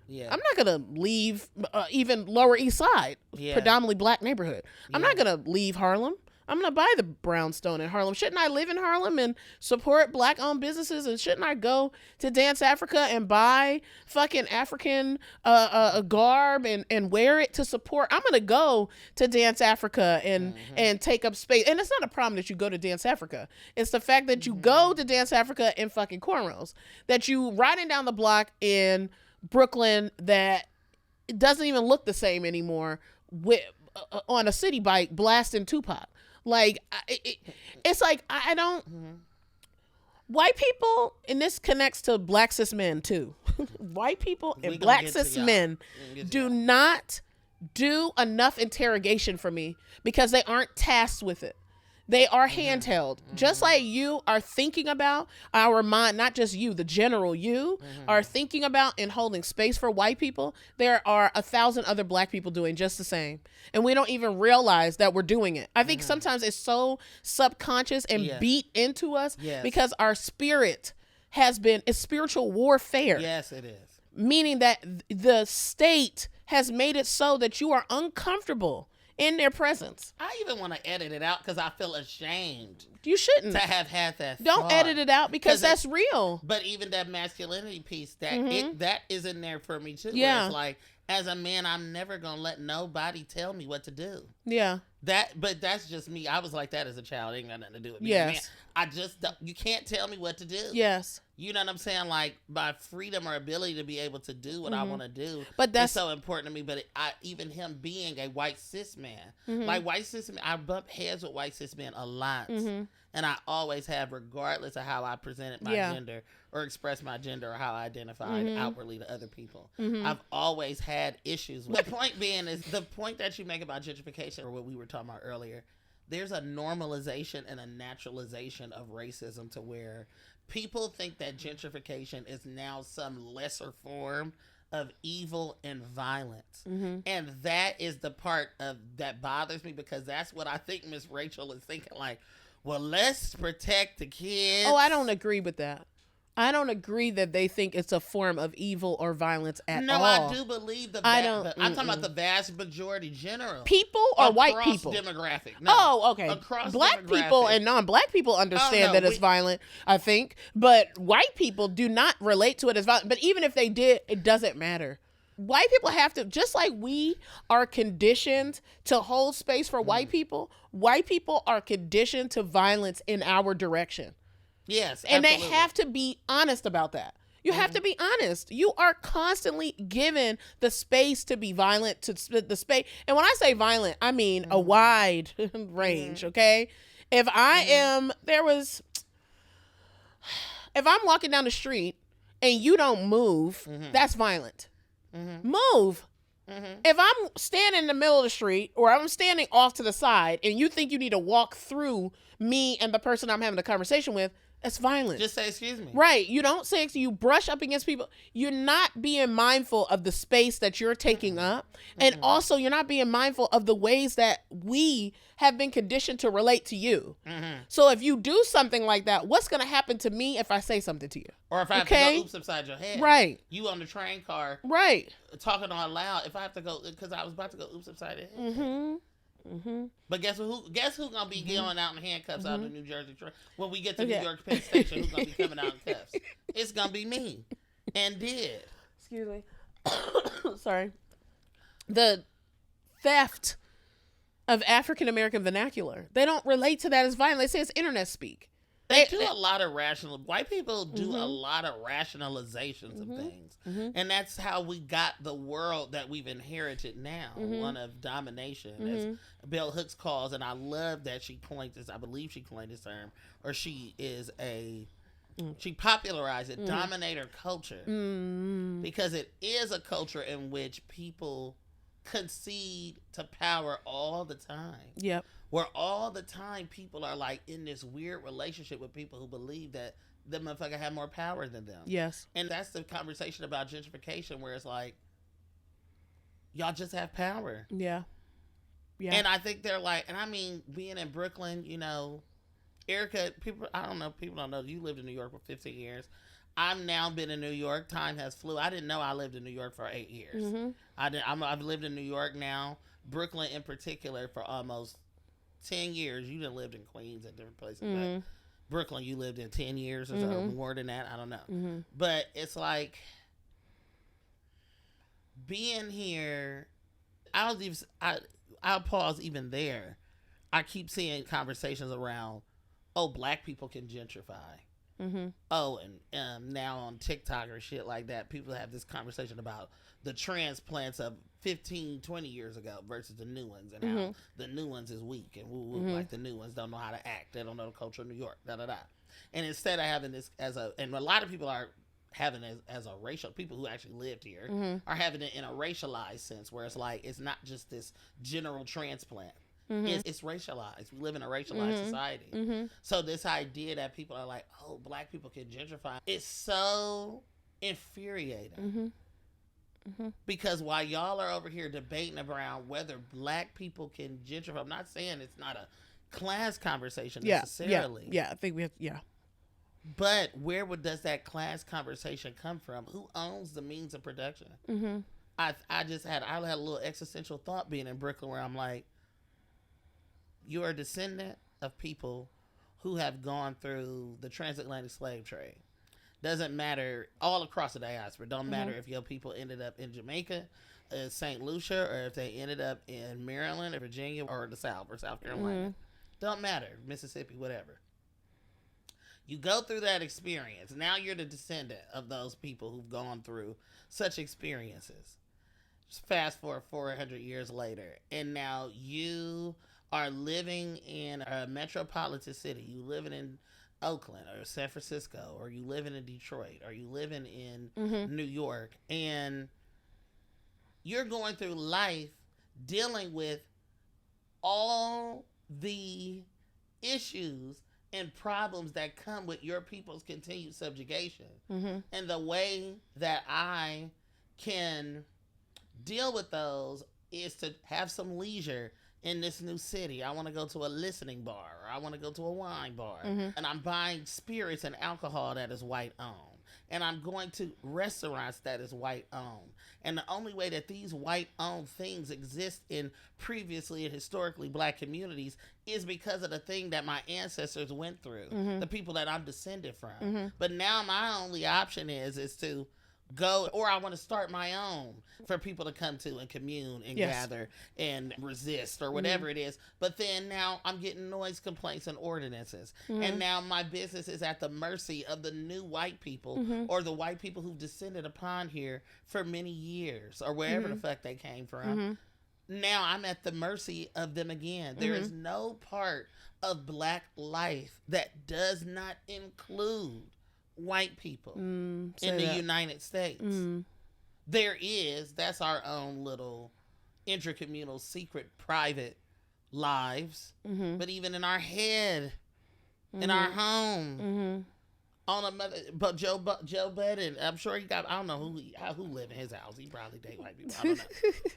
S2: Yeah. I'm not going to leave even Lower East Side, predominantly black neighborhood. I'm not going to leave Harlem. I'm going to buy the brownstone in Harlem. Shouldn't I live in Harlem and support black-owned businesses? And shouldn't I go to Dance Africa and buy fucking African garb and wear it to support? I'm going to go to Dance Africa and take up space. And it's not a problem that you go to Dance Africa. It's the fact that you go to Dance Africa in fucking cornrows. That you riding down the block in Brooklyn that it doesn't even look the same anymore with on a city bike blasting Tupac. Like, it's like, I don't, white people, and this connects to black cis men too. White people and black cis men do not do enough interrogation for me because they aren't tasked with it. They are handheld. Just like you are thinking about our mind, not just you, the general you are thinking about and holding space for white people. There are 1,000 other black people doing just the same. And we don't even realize that we're doing it. I think sometimes it's so subconscious and beat into us because our spirit it's spiritual warfare.
S1: Yes, it is.
S2: meaning that the state has made it so that you are uncomfortable in their presence.
S1: I even want to edit it out because I feel ashamed
S2: You shouldn't.
S1: to have had that
S2: Don't
S1: thought.
S2: edit it out because
S1: 'Cause
S2: that's real.
S1: But even that masculinity piece, that that is in there for me too.
S2: Yeah.
S1: Where it's like, as a man, I'm never gonna let nobody tell me what to do.
S2: Yeah.
S1: But that's just me. I was like that as a child. It ain't got nothing to do with me.
S2: Yes.
S1: Man, I just don't, you can't tell me what to do.
S2: Yes.
S1: You know what I'm saying? Like, my freedom or ability to be able to do what I want to do
S2: But that's
S1: is so important to me. But even him being a white cis man, like white cis men, I bump heads with white cis men a lot. And I always have, regardless of how I presented my gender or expressed my gender or how I identified outwardly to other people. I've always had issues with. The point being is the point that you make about gentrification, or what we were talking about earlier, there's a normalization and a naturalization of racism to where people think that gentrification is now some lesser form of evil and violence. And that is the part of that bothers me, because that's what I think Miss Rachel is thinking, like, well, let's protect the kids.
S2: Oh, I don't agree with that. I don't agree that they think it's a form of evil or violence at all.
S1: No, I do believe I'm talking about the vast majority, general.
S2: People or white people?
S1: Demographic. No,
S2: Oh, okay.
S1: Across
S2: Black
S1: demographic.
S2: people and non-black people understand that it's violent, I think. But white people do not relate to it as violent. But even if they did, it doesn't matter. White people have to, just like we are conditioned to hold space for white people are conditioned to violence in our direction.
S1: Yes,
S2: and
S1: absolutely.
S2: they have to be honest about that. You have to be honest. You are constantly given the space to be violent, to the space. And when I say violent, I mean a wide range, okay? If I am, if I'm walking down the street and you don't move, that's violent. Move. If I'm standing in the middle of the street or I'm standing off to the side and you think you need to walk through me and the person I'm having a conversation with, that's violent.
S1: Just say excuse me.
S2: Right. You don't say, you brush up against people. You're not being mindful of the space that you're taking up. And also you're not being mindful of the ways that we have been conditioned to relate to you. So if you do something like that, what's going to happen to me if I say something to you?
S1: Or if I have to go oops upside your head.
S2: Right.
S1: You on the train car.
S2: Right.
S1: Talking all loud. If I have to go, because I was about to go oops upside your head. But guess who gonna be going out in handcuffs out of the New Jersey train when we get to New York Penn Station? Who's gonna be coming out in cuffs? It's gonna be me, and did.
S2: Excuse me. Sorry. The theft of African American vernacular. They don't relate to that as violent. They say it's internet speak.
S1: They do a lot of white people do a lot of rationalizations of things. And that's how we got the world that we've inherited now, one of domination, as Bell Hooks calls, and I love that she coined this, I believe she coined this term, or she popularized it, dominator culture, because it is a culture in which people concede to power all the time.
S2: Yep.
S1: Where all the time people are like in this weird relationship with people who believe that the motherfucker have more power than them.
S2: Yes.
S1: And that's the conversation about gentrification, where it's like, y'all just have power.
S2: Yeah. Yeah.
S1: And I think they're like, and I mean, being in Brooklyn, you know, Erica, people don't know, you lived in New York for 15 years. I've now been in New York. Time has flew. I didn't know I lived in New York for 8 years. I've lived in New York now, Brooklyn in particular, for almost 10 years. You done lived in Queens and different places, but Brooklyn you lived in 10 years or so, more than that, I don't know. But it's like, being here, I'll pause even there. I keep seeing conversations around, oh, black people can gentrify. Oh, and now on TikTok or shit like that, people have this conversation about the transplants of 15, 20 years ago versus the new ones, and how the new ones is weak and like the new ones don't know how to act. They don't know the culture of New York, And instead of having this and a lot of people are having it as a racial, people who actually lived here are having it in a racialized sense, where it's like, it's not just this general transplant. It's racialized. We live in a racialized society. So this idea that people are like, oh, black people can gentrify, it's so infuriating. Because while y'all are over here debating around whether black people can gentrify, I'm not saying it's not a class conversation necessarily.
S2: Yeah, I think we have,
S1: But does that class conversation come from? Who owns the means of production?
S2: Mm-hmm.
S1: I had a little existential thought being in Brooklyn where I'm like, you're a descendant of people who have gone through the transatlantic slave trade. Doesn't matter, all across the diaspora. Don't matter if your people ended up in Jamaica, St. Lucia, or if they ended up in Maryland or Virginia or the South or South Carolina. Don't matter, Mississippi, whatever. You go through that experience. Now you're the descendant of those people who've gone through such experiences. Just fast forward 400 years later, and now you are living in a metropolitan city. You living in Oakland or San Francisco, or you living in Detroit, or you living in New York, and you're going through life dealing with all the issues and problems that come with your people's continued subjugation. And the way that I can deal with those is to have some leisure in this new city. I want to go to a listening bar, or I want to go to a wine bar, and I'm buying spirits and alcohol that is white owned, and I'm going to restaurants that is white owned. And the only way that these white owned things exist in previously and historically black communities is because of the thing that my ancestors went through, the people that I'm descended from. But now my only option is to go, or I want to start my own for people to come to and commune and gather and resist or whatever it is. But then now I'm getting noise complaints and ordinances. And now my business is at the mercy of the new white people or the white people who've descended upon here for many years or wherever the fuck they came from. Now I'm at the mercy of them again. There is no part of black life that does not include white people in the United States. There is. That's our own little intercommunal secret private lives. But even in our head, in our home, on a mother, but Joe Budden, I'm sure he got, I don't know who live in his house. He probably date white people. I don't know.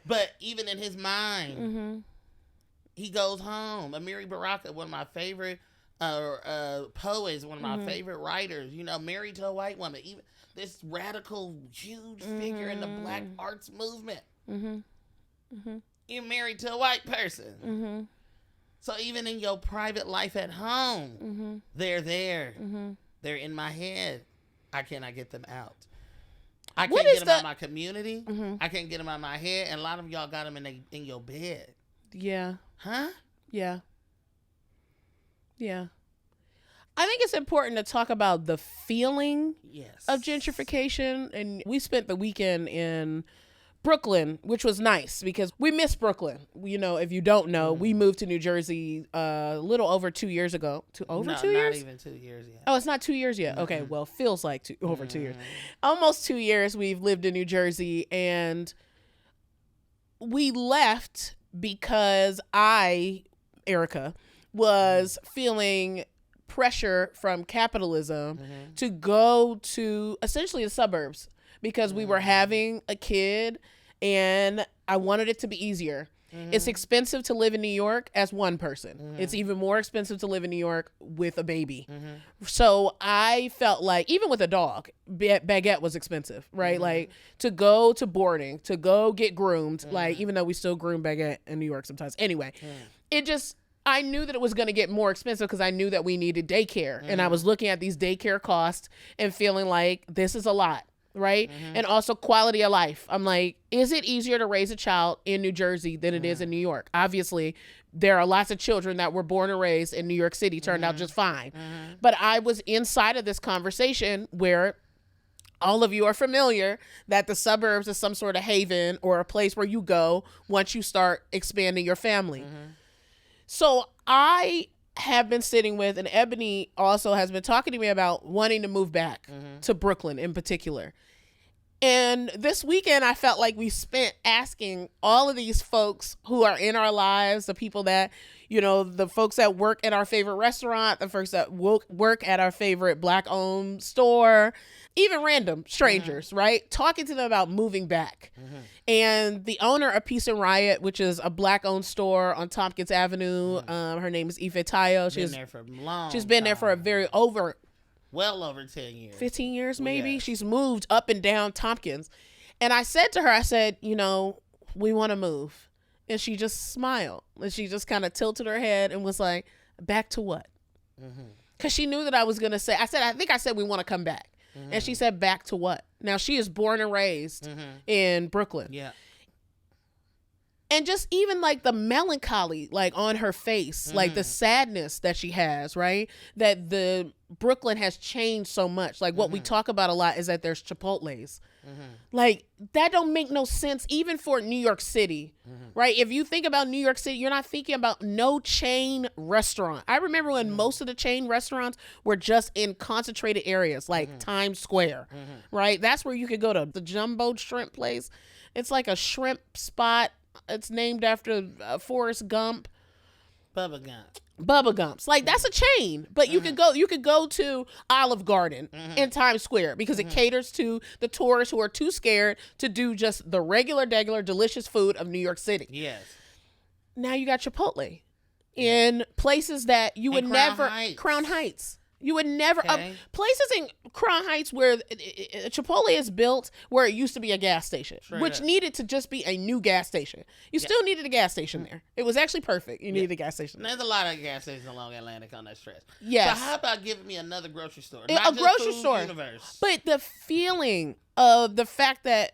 S1: But even in his mind, he goes home. aMerIKA, one of my favorite poets, one of my favorite writers, married to a white woman, even this radical huge figure in the black arts movement, you're married to a white person. So even in your private life at home, they're there. They're in my head. I cannot get them out. I can't get them out of my community. I can't get them out of my head, and a lot of y'all got them in your bed. Huh?
S2: Yeah. I think it's important to talk about the feeling of gentrification. And we spent the weekend in Brooklyn, which was nice because we miss Brooklyn. If you don't know, we moved to New Jersey a little over 2 years ago. 2 years?
S1: Not even 2 years yet.
S2: Oh, it's not 2 years yet. Okay, well, feels like over 2 years. Almost 2 years we've lived in New Jersey, and we left because aMerIKA, was feeling pressure from capitalism to go to essentially the suburbs because we were having a kid and I wanted it to be easier. It's expensive to live in New York as one person. It's even more expensive to live in New York with a baby. So I felt like, even with a dog, baguette was expensive, right? Like to go to boarding, to go get groomed, like even though we still groom baguette in New York sometimes. Anyway, I knew that it was going to get more expensive because I knew that we needed daycare. And I was looking at these daycare costs and feeling like this is a lot, right? And also quality of life. I'm like, is it easier to raise a child in New Jersey than it is in New York? Obviously, there are lots of children that were born and raised in New York City, turned out just fine. But I was inside of this conversation where all of you are familiar that the suburbs is some sort of haven or a place where you go once you start expanding your family. So I have been sitting with, and Ebony also has been talking to me about wanting to move back to Brooklyn in particular. And this weekend, I felt like we spent asking all of these folks who are in our lives, the people that, the folks that work at our favorite restaurant, the folks that work at our favorite Black-owned store, even random strangers, right? Talking to them about moving back. And the owner of Peace and Riot, which is a Black-owned store on Tompkins Avenue, her name is Ife Tayo.
S1: She's been there for a long
S2: She's been there for a very
S1: well over 10 years.
S2: 15 years maybe.
S1: Yes.
S2: She's moved up and down Tompkins. And I said to her, I said, you know, we want to move. And she just smiled. And she just kind of tilted her head and was like, back to what? Because she knew that I was going to say, I think I said we want to come back. And she said, back to what? Now, she is born and raised in Brooklyn.
S1: Yeah.
S2: And just even like the melancholy, like on her face, like the sadness that she has, right? That the Brooklyn has changed so much. Like what we talk about a lot is that there's Chipotle's. Like that don't make no sense even for New York City, right? If you think about New York City, you're not thinking about no chain restaurant. I remember when most of the chain restaurants were just in concentrated areas like Times Square, right? That's where you could go to the Jumbo Shrimp place. It's like a shrimp spot. It's named after Forrest Gump. Bubba Gumps. Like that's a chain, but you could go to Olive Garden in Times Square because it caters to the tourists who are too scared to do just the regular delicious food of New York City.
S1: Yes.
S2: Now you got Chipotle in places that you would never Crown Heights. You would never places in Crown Heights where Chipotle is built where it used to be a gas station, which needed to just be a new gas station. You still needed a gas station there. It was actually perfect. You needed a gas station.
S1: There's a lot of gas stations along Atlantic on that stretch.
S2: Yes.
S1: So how about giving me another grocery store?
S2: A grocery store.
S1: Universe.
S2: But the feeling of the fact that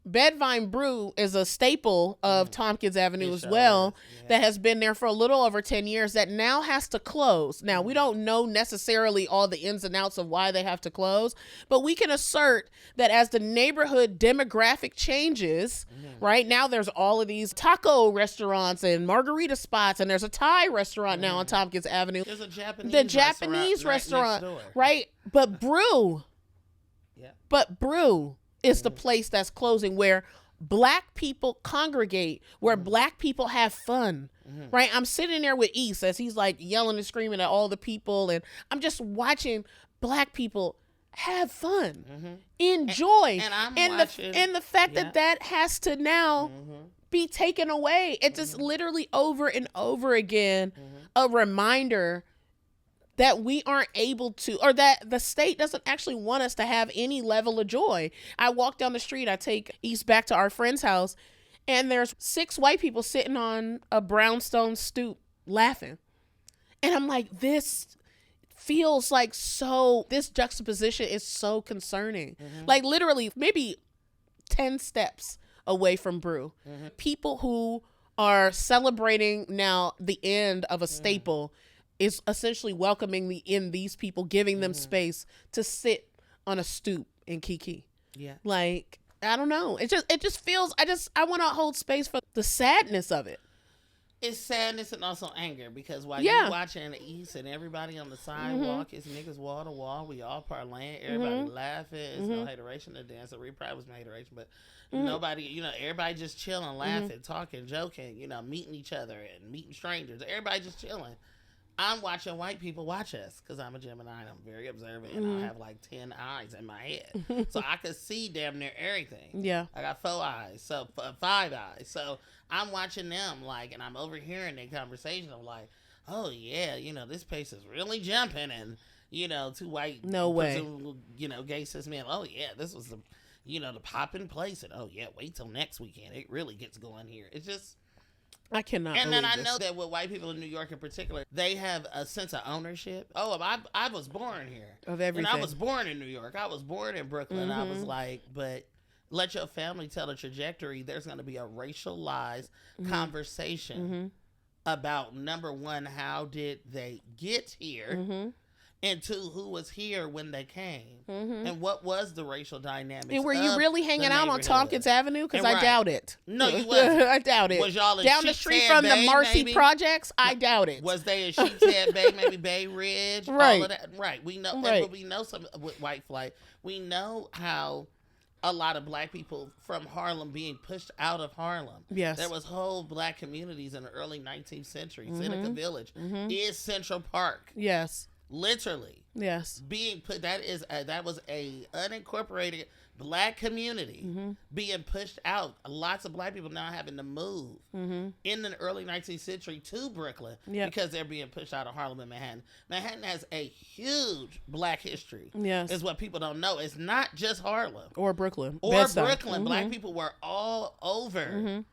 S2: Bedvine Brew is a staple of Tompkins Avenue as well, that has been there for a little over 10 years, that now has to close. Now, we don't know necessarily all the ins and outs of why they have to close, but we can assert that as the neighborhood demographic changes, right, now there's all of these taco restaurants and margarita spots, and there's a Thai restaurant now on Tompkins Avenue.
S1: There's a Japanese
S2: restaurant, right? But Brew is the place that's closing where Black people congregate, where Black people have fun, right? I'm sitting there with East as he's like yelling and screaming at all the people, and I'm just watching Black people have fun, enjoy, and the fact that has to now be taken away. It's just literally over and over again a reminder that we aren't able to, or that the state doesn't actually want us to have any level of joy. I walk down the street, I take East back to our friend's house, and there's 6 white people sitting on a brownstone stoop laughing. And I'm like, this feels like this juxtaposition is so concerning. Like literally maybe 10 steps away from Brew. People who are celebrating now the end of a staple is essentially welcoming these people, giving them space to sit on a stoop in Kiki.
S1: Yeah.
S2: Like, I don't know. It just feels, I want to hold space for the sadness of it.
S1: It's sadness and also anger because while you're watching the East and everybody on the sidewalk, it's niggas wall to wall. We all parlaying, everybody laughing. It's no hateration. The dance, the probably was no hateration, but nobody, everybody just chilling, laughing, talking, joking, meeting each other and meeting strangers. Everybody just chilling. I'm watching white people watch us because I'm a Gemini and I'm very observant and I have like 10 eyes in my head. So I could see damn near everything. Yeah. I got 4 eyes, so 5 eyes. So I'm watching them and I'm overhearing their conversation. I'm like, oh yeah, this pace is really jumping and, 2 white,
S2: no way,
S1: gay cis men. Oh yeah, this was the, the popping place. And oh yeah, wait till next weekend. It really gets going here. It's just,
S2: I cannot.
S1: And then I know that with white people in New York in particular, they have a sense of ownership. Oh, I was born here.
S2: Of everything.
S1: And I was born in New York. I was born in Brooklyn. I was like, but let your family tell the trajectory. There's going to be a racialized conversation about, number one, how did they get here? And 2, who was here when they came? And what was the racial dynamics?
S2: And were you really hanging out on Tompkins Avenue? Because I doubt it.
S1: No, you wasn't.
S2: I doubt it.
S1: Was y'all in
S2: down the street from the Marcy Projects? I doubt it.
S1: Was they in Sheepshead Bay, maybe Bay Ridge?
S2: Right.
S1: All of that? Right. We know. But we know some with white flight. We know how a lot of Black people from Harlem being pushed out of Harlem.
S2: Yes.
S1: There was whole Black communities in the early 19th century. Seneca Village is Central Park.
S2: Yes.
S1: literally
S2: Yes.
S1: being put. That was a unincorporated black community being pushed out. Lots of black people now having to move in the early 19th century to Brooklyn because they're being pushed out of Harlem and Manhattan. Manhattan has a huge black history.
S2: Yes.
S1: Is what people don't know. It's not just Harlem
S2: Or Brooklyn.
S1: or
S2: Bed-Stuy.
S1: Brooklyn. Black people were all over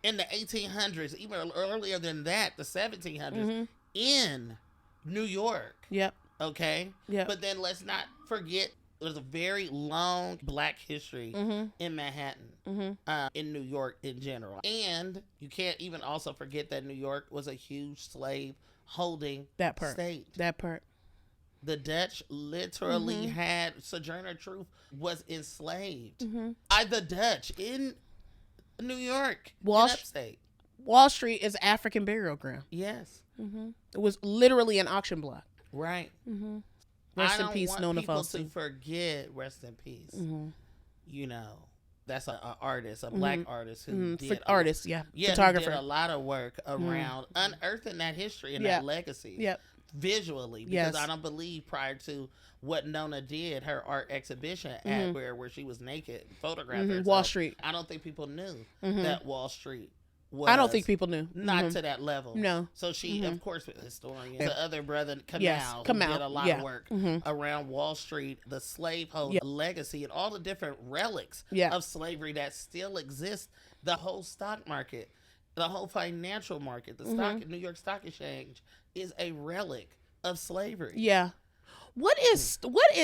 S1: in the 1800s, even earlier than that, the 1700s, in New York.
S2: Yep.
S1: Okay?
S2: Yep.
S1: But then let's not forget there's a very long black history in Manhattan, in New York in general. And you can't even also forget that New York was a huge slave holding state.
S2: That part.
S1: The Dutch literally had Sojourner Truth was enslaved by the Dutch in New York, in upstate.
S2: Wall Street is African burial ground.
S1: Yes.
S2: It was literally an auction block.
S1: Right.
S2: Rest in peace,
S1: I don't
S2: Nona
S1: want people
S2: Falstein.
S1: to forget, rest in peace. You know, that's an artist, a black artist who did
S2: photographer.
S1: did a lot of work around unearthing that history and that legacy visually. Because I don't believe prior to what Nona did, her art exhibition at where she was naked, photographed herself,
S2: Wall Street.
S1: I don't think people knew that Wall Street.
S2: I don't think people knew.
S1: Not to that level.
S2: No.
S1: So she, of course, historian. The other brother, Kamal,
S2: Yes,
S1: who did a lot of work around Wall Street, the slavehold legacy, and all the different relics of slavery that still exist. The whole stock market, the whole financial market, the stock, New York Stock Exchange is a relic of slavery.
S2: Yeah. What is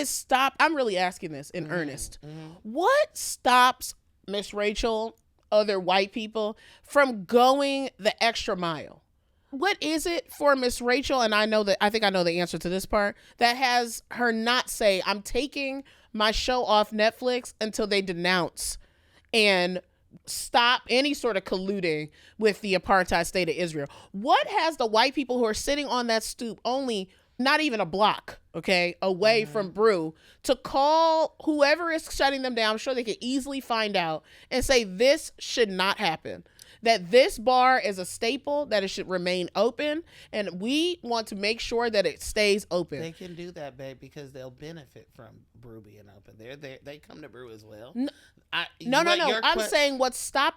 S2: stop? I'm really asking this in earnest. What stops Miss Rachel, other white people, from going the extra mile? What is it for Miss Rachel, and I think I know the answer to this part, that has her not say, I'm taking my show off Netflix until they denounce and stop any sort of colluding with the apartheid state of Israel? What has the white people who are sitting on that stoop, only not even a block, away from Brew, to call whoever is shutting them down? I'm sure they could easily find out and say, this should not happen. That this bar is a staple, that it should remain open, and we want to make sure that it stays open.
S1: They can do that, babe, because they'll benefit from Brew being open. They come to Brew as well.
S2: No. I'm saying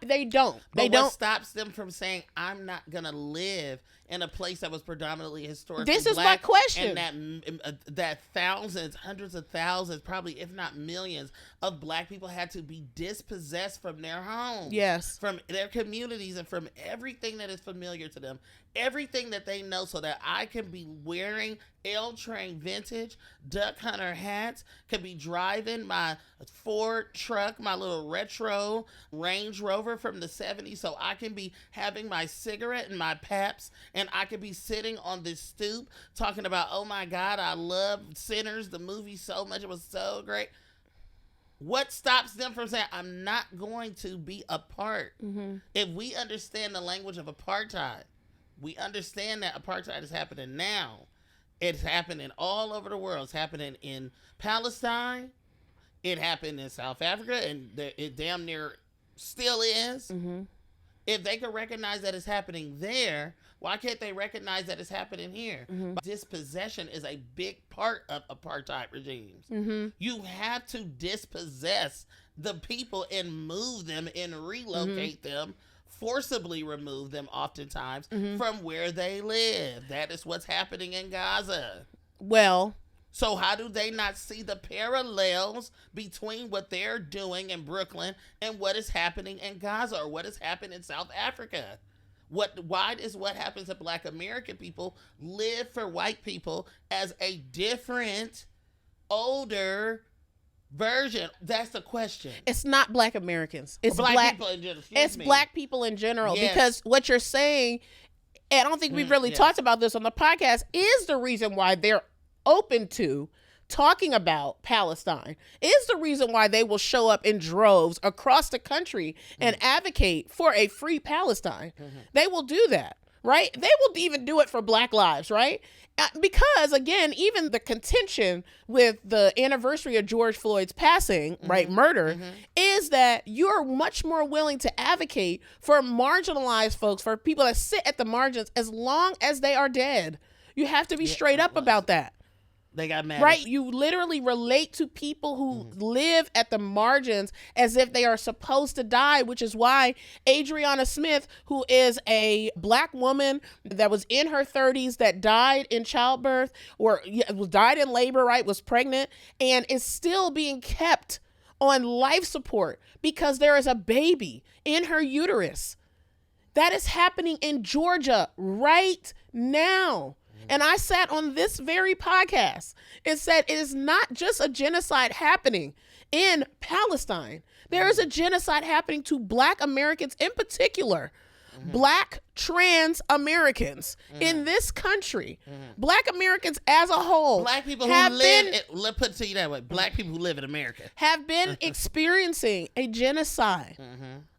S2: they don't.
S1: What stops them from saying, I'm not going to live in a place that was predominantly historically
S2: This is
S1: black,
S2: my question.
S1: And that thousands, hundreds of thousands, probably if not millions of black people had to be dispossessed from their homes.
S2: Yes.
S1: From their communities and from everything that is familiar to them. Everything that they know, so that I can be wearing L-Train vintage duck hunter hats, could be driving my Ford truck, my little retro Range Rover from the 70s, so I can be having my cigarette and my Paps, and I could be sitting on this stoop talking about, oh my God, I love Sinners, the movie, so much. It was so great. What stops them from saying, I'm not going to be a part? If we understand the language of apartheid, we understand that apartheid is happening now. It's happening all over the world. It's happening in Palestine. It happened in South Africa, and it damn near still is. If they can recognize that it's happening there, why can't they recognize that it's happening here? Dispossession is a big part of apartheid regimes. You have to dispossess the people and move them and relocate them, forcibly remove them oftentimes from where they live. That is what's happening in Gaza.
S2: Well,
S1: so how do they not see the parallels between what they're doing in Brooklyn and what is happening in Gaza, or what has happened in South Africa? Why is what happens to Black American people live for white people as a different, older version? That's the question.
S2: It's not Black Americans. It's
S1: Black people in general.
S2: It's Black people in general. Yes. Because what you're saying, and I don't think we've really talked about this on the podcast, is the reason why they're open to talking about Palestine, is the reason why they will show up in droves across the country and advocate for a free Palestine. They will do that, right? They will even do it for Black lives, right? Because, again, even the contention with the anniversary of George Floyd's passing, right, murder, is that you're much more willing to advocate for marginalized folks, for people that sit at the margins, as long as they are dead. You have to be straight up about that.
S1: They got mad.
S2: Right? You literally relate to people who live at the margins as if they are supposed to die, which is why Adriana Smith, who is a black woman that was in her 30s that died in childbirth or died in labor, right, was pregnant, and is still being kept on life support because there is a baby in her uterus. That is happening in Georgia right now. And I sat on this very podcast and said it is not just a genocide happening in Palestine. There is a genocide happening to Black Americans in particular, Black trans Americans in this country. Black Americans as a whole.
S1: Black people who live, let's put it to you that way, Black people who live in America.
S2: Have been experiencing a genocide.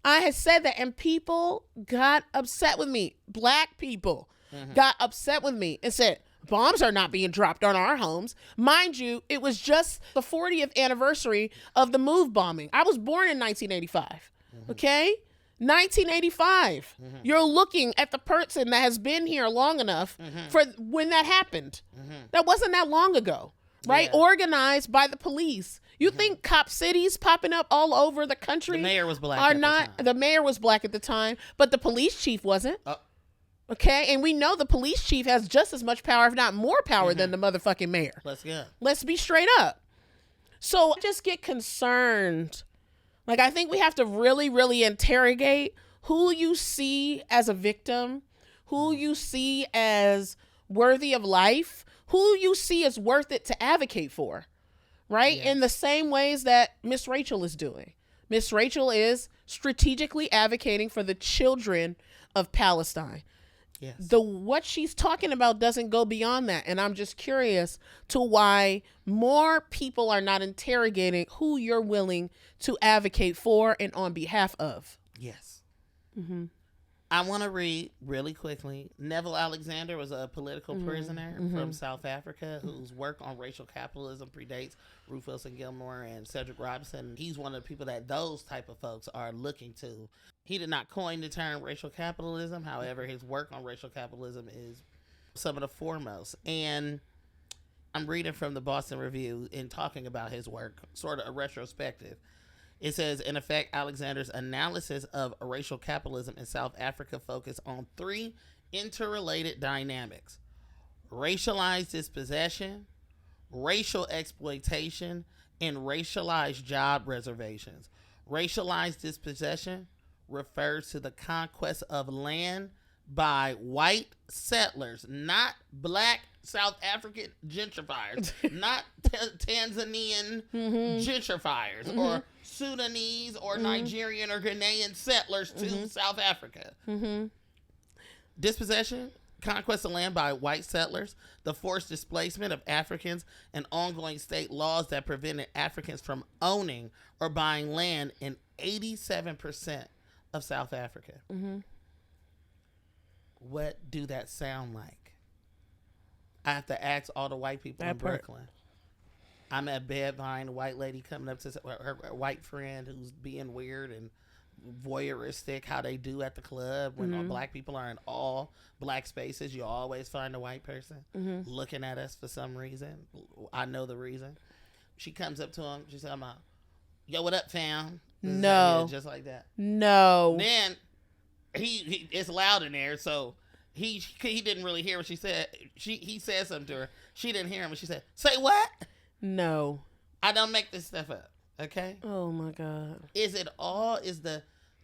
S2: I had said that and people got upset with me. Black people got upset with me and said, bombs are not being dropped on our homes. Mind you, it was just the 40th anniversary of the MOVE bombing. I was born in 1985. Okay? 1985. You're looking at the person that has been here long enough for when that happened. That wasn't that long ago, right? Yeah. Organized by the police. You think cop cities popping up all over the country?
S1: The mayor was black.
S2: The mayor was black at the time, but the police chief wasn't. Okay, and we know the police chief has just as much power, if not more power, than the motherfucking mayor. Let's be straight up. So I just get concerned. Like, I think we have to really, really interrogate who you see as a victim, who you see as worthy of life, who you see as worth it to advocate for, right? Yes. In the same ways that Miss Rachel is doing. Miss Rachel is strategically advocating for the children of Palestine. Yes. What she's talking about doesn't go beyond that. And I'm just curious to why more people are not interrogating who you're willing to advocate for and on behalf of.
S1: Yes. I want to read really quickly. Neville Alexander was a political prisoner from South Africa whose work on racial capitalism predates Ruth Wilson Gilmore and Cedric Robinson. He's one of the people that those type of folks are looking to. He did not coin the term racial capitalism. However, his work on racial capitalism is some of the foremost. And I'm reading from the Boston Review in talking about his work, sort of a retrospective. It says, in effect, Alexander's analysis of racial capitalism in South Africa focused on three interrelated dynamics: racialized dispossession, racial exploitation, and racialized job reservations. Racialized dispossession refers to the conquest of land by white settlers, not black South African gentrifiers, not Tanzanian gentrifiers, or Sudanese or Nigerian or Ghanaian settlers to South Africa. Dispossession, conquest of land by white settlers, the forced displacement of Africans, and ongoing state laws that prevented Africans from owning or buying land in 87% of South Africa. What do that sound like? I have to ask all the white people in Brooklyn. I'm at Bedvine, a white lady coming up to her white friend who's being weird and voyeuristic, how they do at the club when all black people are in all black spaces. You always find a white person looking at us for some reason. I know the reason. She comes up to him. She's talking about, yo, what up, fam?
S2: No.
S1: Just like that.
S2: No.
S1: Then he it's loud in there, so he didn't really hear what she said. He said something to her. She didn't hear him, and she said, "Say what?"
S2: No.
S1: I don't make this stuff up. Okay.
S2: Oh my God.
S1: Is the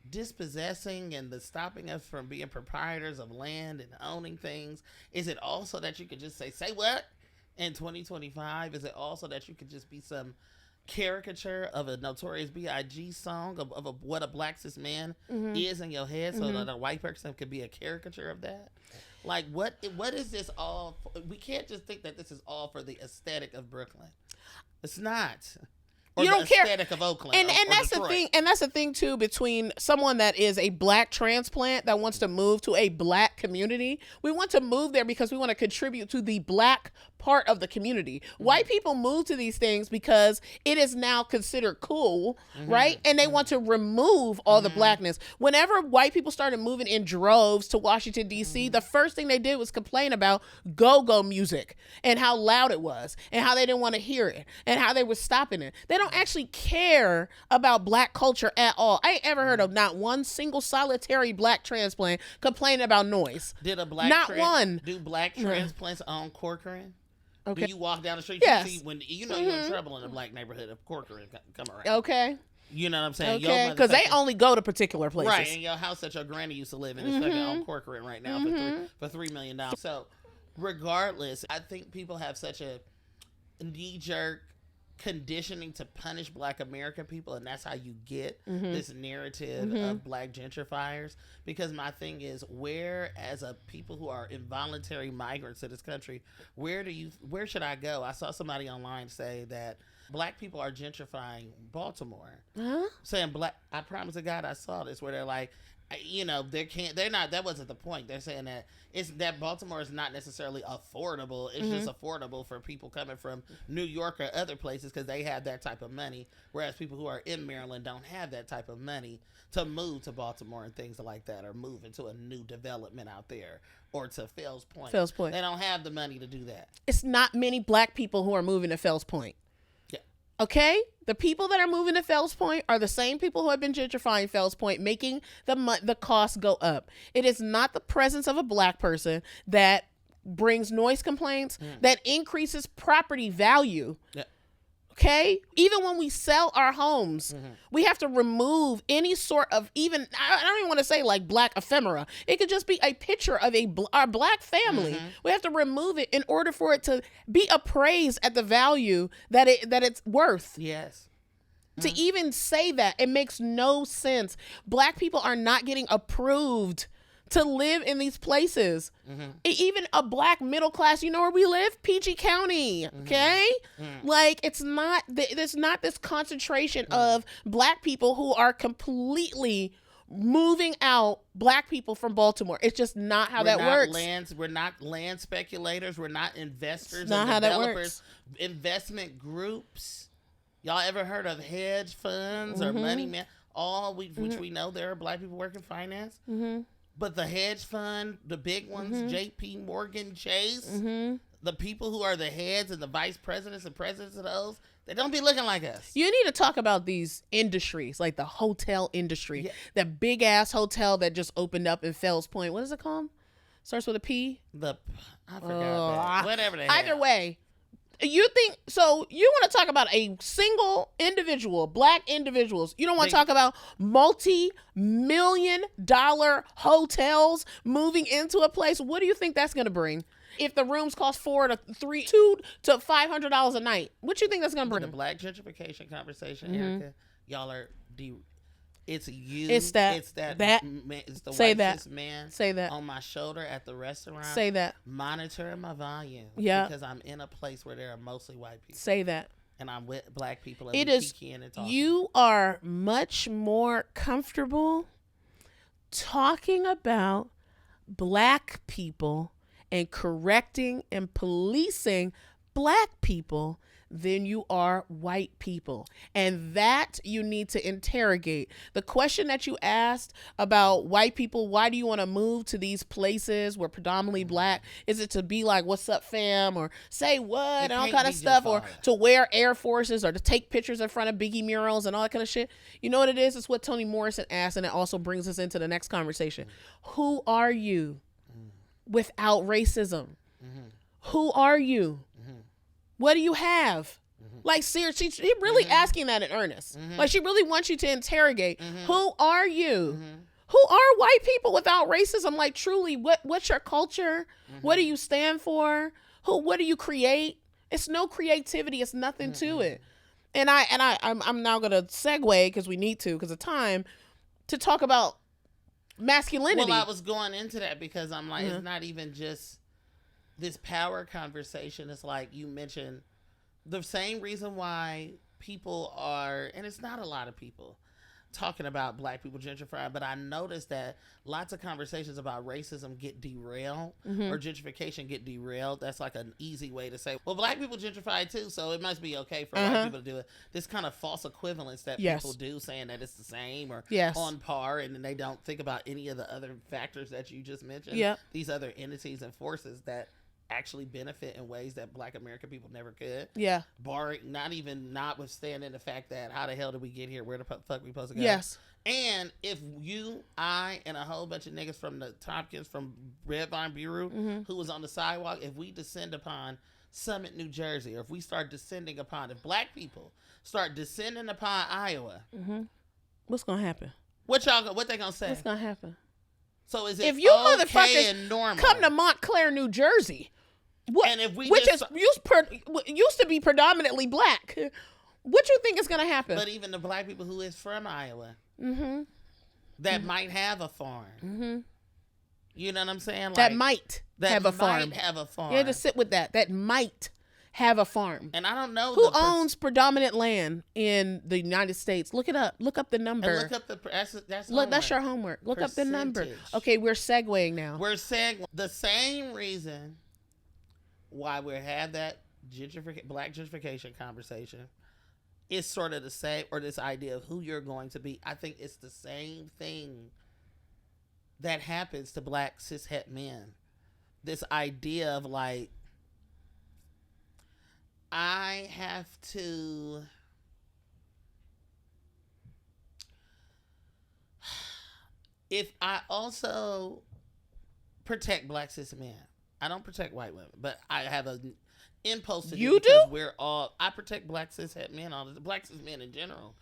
S1: dispossessing and the stopping us from being proprietors of land and owning things? Is it also that you could just say what in 2025? Is it also that you could just be some caricature of a Notorious B.I.G. song of what a black cis man is in your head, so that a white person could be a caricature of that? Like, what is this all for? We can't just think that this is all for the aesthetic of Brooklyn. It's not. Or
S2: you
S1: the
S2: don't care.
S1: aesthetic of Oakland.
S2: And
S1: or
S2: that's
S1: Detroit.
S2: the thing. And that's the thing too, between someone that is a black transplant that wants to move to a black community. We want to move there because we want to contribute to the black part of the community. White people move to these things because it is now considered cool, right? And they want to remove all the blackness. Whenever white people started moving in droves to Washington, D.C., the first thing they did was complain about go-go music and how loud it was and how they didn't want to hear it and how they were stopping it. They don't actually care about black culture at all. I ain't ever heard of not one single solitary black transplant complaining about noise.
S1: Did a black
S2: Not one.
S1: Do black transplants own Corcoran?
S2: Okay.
S1: Do you walk down the street?
S2: Yes.
S1: You see when you know you're in trouble in a black neighborhood of Corcoran come around.
S2: Okay.
S1: You know what I'm saying?
S2: Okay. Because they only go to particular places.
S1: Right, and your house that your granny used to live in is fucking on Corcoran right now for $3 million. So, regardless, I think people have such a knee-jerk conditioning to punish black American people, and that's how you get this narrative of black gentrifiers. Because my thing is, where as a people who are involuntary migrants to this country, where should I go? I saw somebody online say that black people are gentrifying Baltimore. Saying I promise to God I saw this where they're like, that wasn't the point. They're saying that it's that Baltimore is not necessarily affordable. It's just affordable for people coming from New York or other places because they have that type of money, whereas people who are in Maryland don't have that type of money to move to Baltimore and things like that, or move into a new development out there, or to Fells Point. They don't have the money to do that.
S2: It's not many black people who are moving to Fells Point. Okay? The people that are moving to Fells Point are the same people who have been gentrifying Fells Point, making the cost go up. It is not the presence of a black person that brings noise complaints, that increases property value. Yeah. Okay? Even when we sell our homes, we have to remove any sort of I don't even want to say like black ephemera. It could just be a picture of our black family. We have to remove it in order for it to be appraised at the value that it's worth.
S1: Yes.
S2: To even say that, it makes no sense. Black people are not getting approved to live in these places. Even a black middle class, you know where we live? PG County, okay? Like, there's not this concentration of black people who are completely moving out black people from Baltimore. It's just not how that works.
S1: We're not land speculators. We're not investors.
S2: It's not how that works.
S1: Investment groups. Y'all ever heard of hedge funds or money man? Which we know there are black people working finance. But the hedge fund, the big ones, JP Morgan Chase, the people who are the heads and the vice presidents and presidents of those, they don't be looking like us.
S2: You need to talk about these industries, like the hotel industry. Yeah. That big ass hotel that just opened up in Fells Point. What is it called? Starts with a P?
S1: I forgot that. Whatever they have.
S2: Either way. You want to talk about a single individual, black individuals. You don't want to talk about multi-million-dollar hotels moving into a place. What do you think that's going to bring? If the rooms cost $200 to $500 a night, what do you think that's going to bring?
S1: The black gentrification conversation, AMERIKA, y'all are it's you.
S2: It's that.
S1: It's the
S2: say
S1: white
S2: that.
S1: Man.
S2: Say that.
S1: On my shoulder at the restaurant.
S2: Say that.
S1: Monitoring my volume.
S2: Yeah.
S1: Because I'm in a place where there are mostly white people.
S2: Say that.
S1: And I'm with black people.
S2: It is. You are much more comfortable talking about black people and correcting and policing black people than you are white people. And that you need to interrogate. The question that you asked about white people, why do you want to move to these places where predominantly black? Is it to be like, what's up, fam? Or say what and all kind of stuff, or to wear Air Forces, or to take pictures in front of Biggie murals and all that kind of shit? You know what it is? It's what Toni Morrison asked, and it also brings us into the next conversation. Who are you without racism? Who are you? What do you have? Like, seriously, she's really asking that in earnest. Like, she really wants you to interrogate. Who are you? Who are white people without racism? Like, truly, what's your culture? What do you stand for? What do you create? It's no creativity. It's nothing to it. And I'm now gonna segue, because we need to, because of time, to talk about masculinity.
S1: Well, I was going into that because I'm like, it's not even just this power conversation. Is like you mentioned, the same reason why people are, and it's not a lot of people talking about black people gentrifying, but I noticed that lots of conversations about racism get derailed or gentrification get derailed. That's like an easy way to say, well, black people gentrify too, so it must be okay for white people to do it. This kind of false equivalence that people do, saying that it's the same or on par, and then they don't think about any of the other factors that you just mentioned. These other entities and forces that actually benefit in ways that black American people never could. Barring, notwithstanding the fact that how the hell did we get here? Where the fuck we supposed to go? And if you, I, and a whole bunch of niggas from the Tompkins, from Red Vine Bureau, who was on the sidewalk, if we descend upon Summit, New Jersey, or if we start descending upon, if black people start descending upon Iowa,
S2: what's gonna happen?
S1: What they gonna say?
S2: What's gonna happen?
S1: So is it
S2: if you
S1: okay
S2: motherfuckers
S1: and normal?
S2: Come to Montclair, New Jersey,
S1: and if we
S2: which is used to be predominantly black, what you think is gonna happen?
S1: But even the black people who is from Iowa, that might have a farm. You know what I'm saying? Like,
S2: that might have a farm. You have to sit with that. That might have a farm.
S1: And I don't know
S2: who owns predominant land in the United States. Look it up. Look up the number.
S1: And look up
S2: that's your homework. Look up the number. Okay, we're segueing now.
S1: We're segueing. The same reason why we have that black gentrification conversation is sort of the same, or this idea of who you're going to be. I think it's the same thing that happens to black cishet men. This idea of like, I have to if I also protect black cis men, I don't protect white women, but I have an impulse to
S2: you
S1: do.
S2: Do?
S1: I protect black cis men, black cis men in general.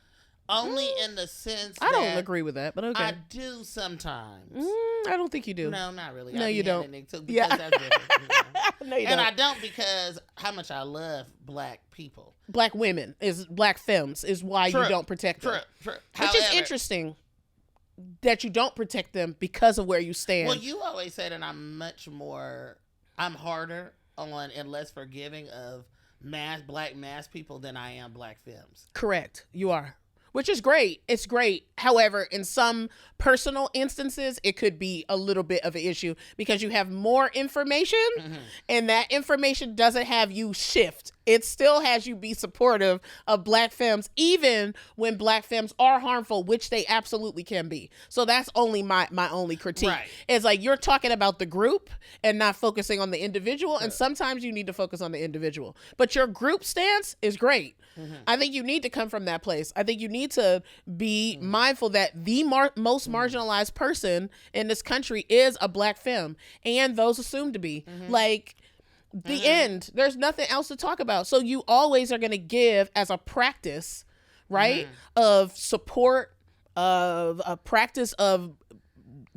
S1: Only in the sense
S2: I don't agree with that, but okay.
S1: I do sometimes.
S2: I don't think you do.
S1: No, not really.
S2: No, you don't.
S1: That's different,
S2: No, you
S1: and I don't, because how much I love black people.
S2: Black women, black femmes is why you don't protect them.
S1: True.
S2: Which is interesting that you don't protect them because of where you stand.
S1: Well, you always say that I'm harder on and less forgiving of black mass people than I am black femmes.
S2: Correct. You are. Which is great. It's great. However, in some personal instances, it could be a little bit of an issue because you have more information and that information doesn't have you shift. It still has you be supportive of black femmes, even when black femmes are harmful, which they absolutely can be. So that's only my only critique.
S1: Right.
S2: It's like you're talking about the group and not focusing on the individual. And sometimes you need to focus on the individual. But your group stance is great. I think you need to come from that place. I think you need to be mindful that the most marginalized person in this country is a black femme, and those assumed to be. Like, the end. There's nothing else to talk about. So you always are going to give as a practice, right, of support, of a practice of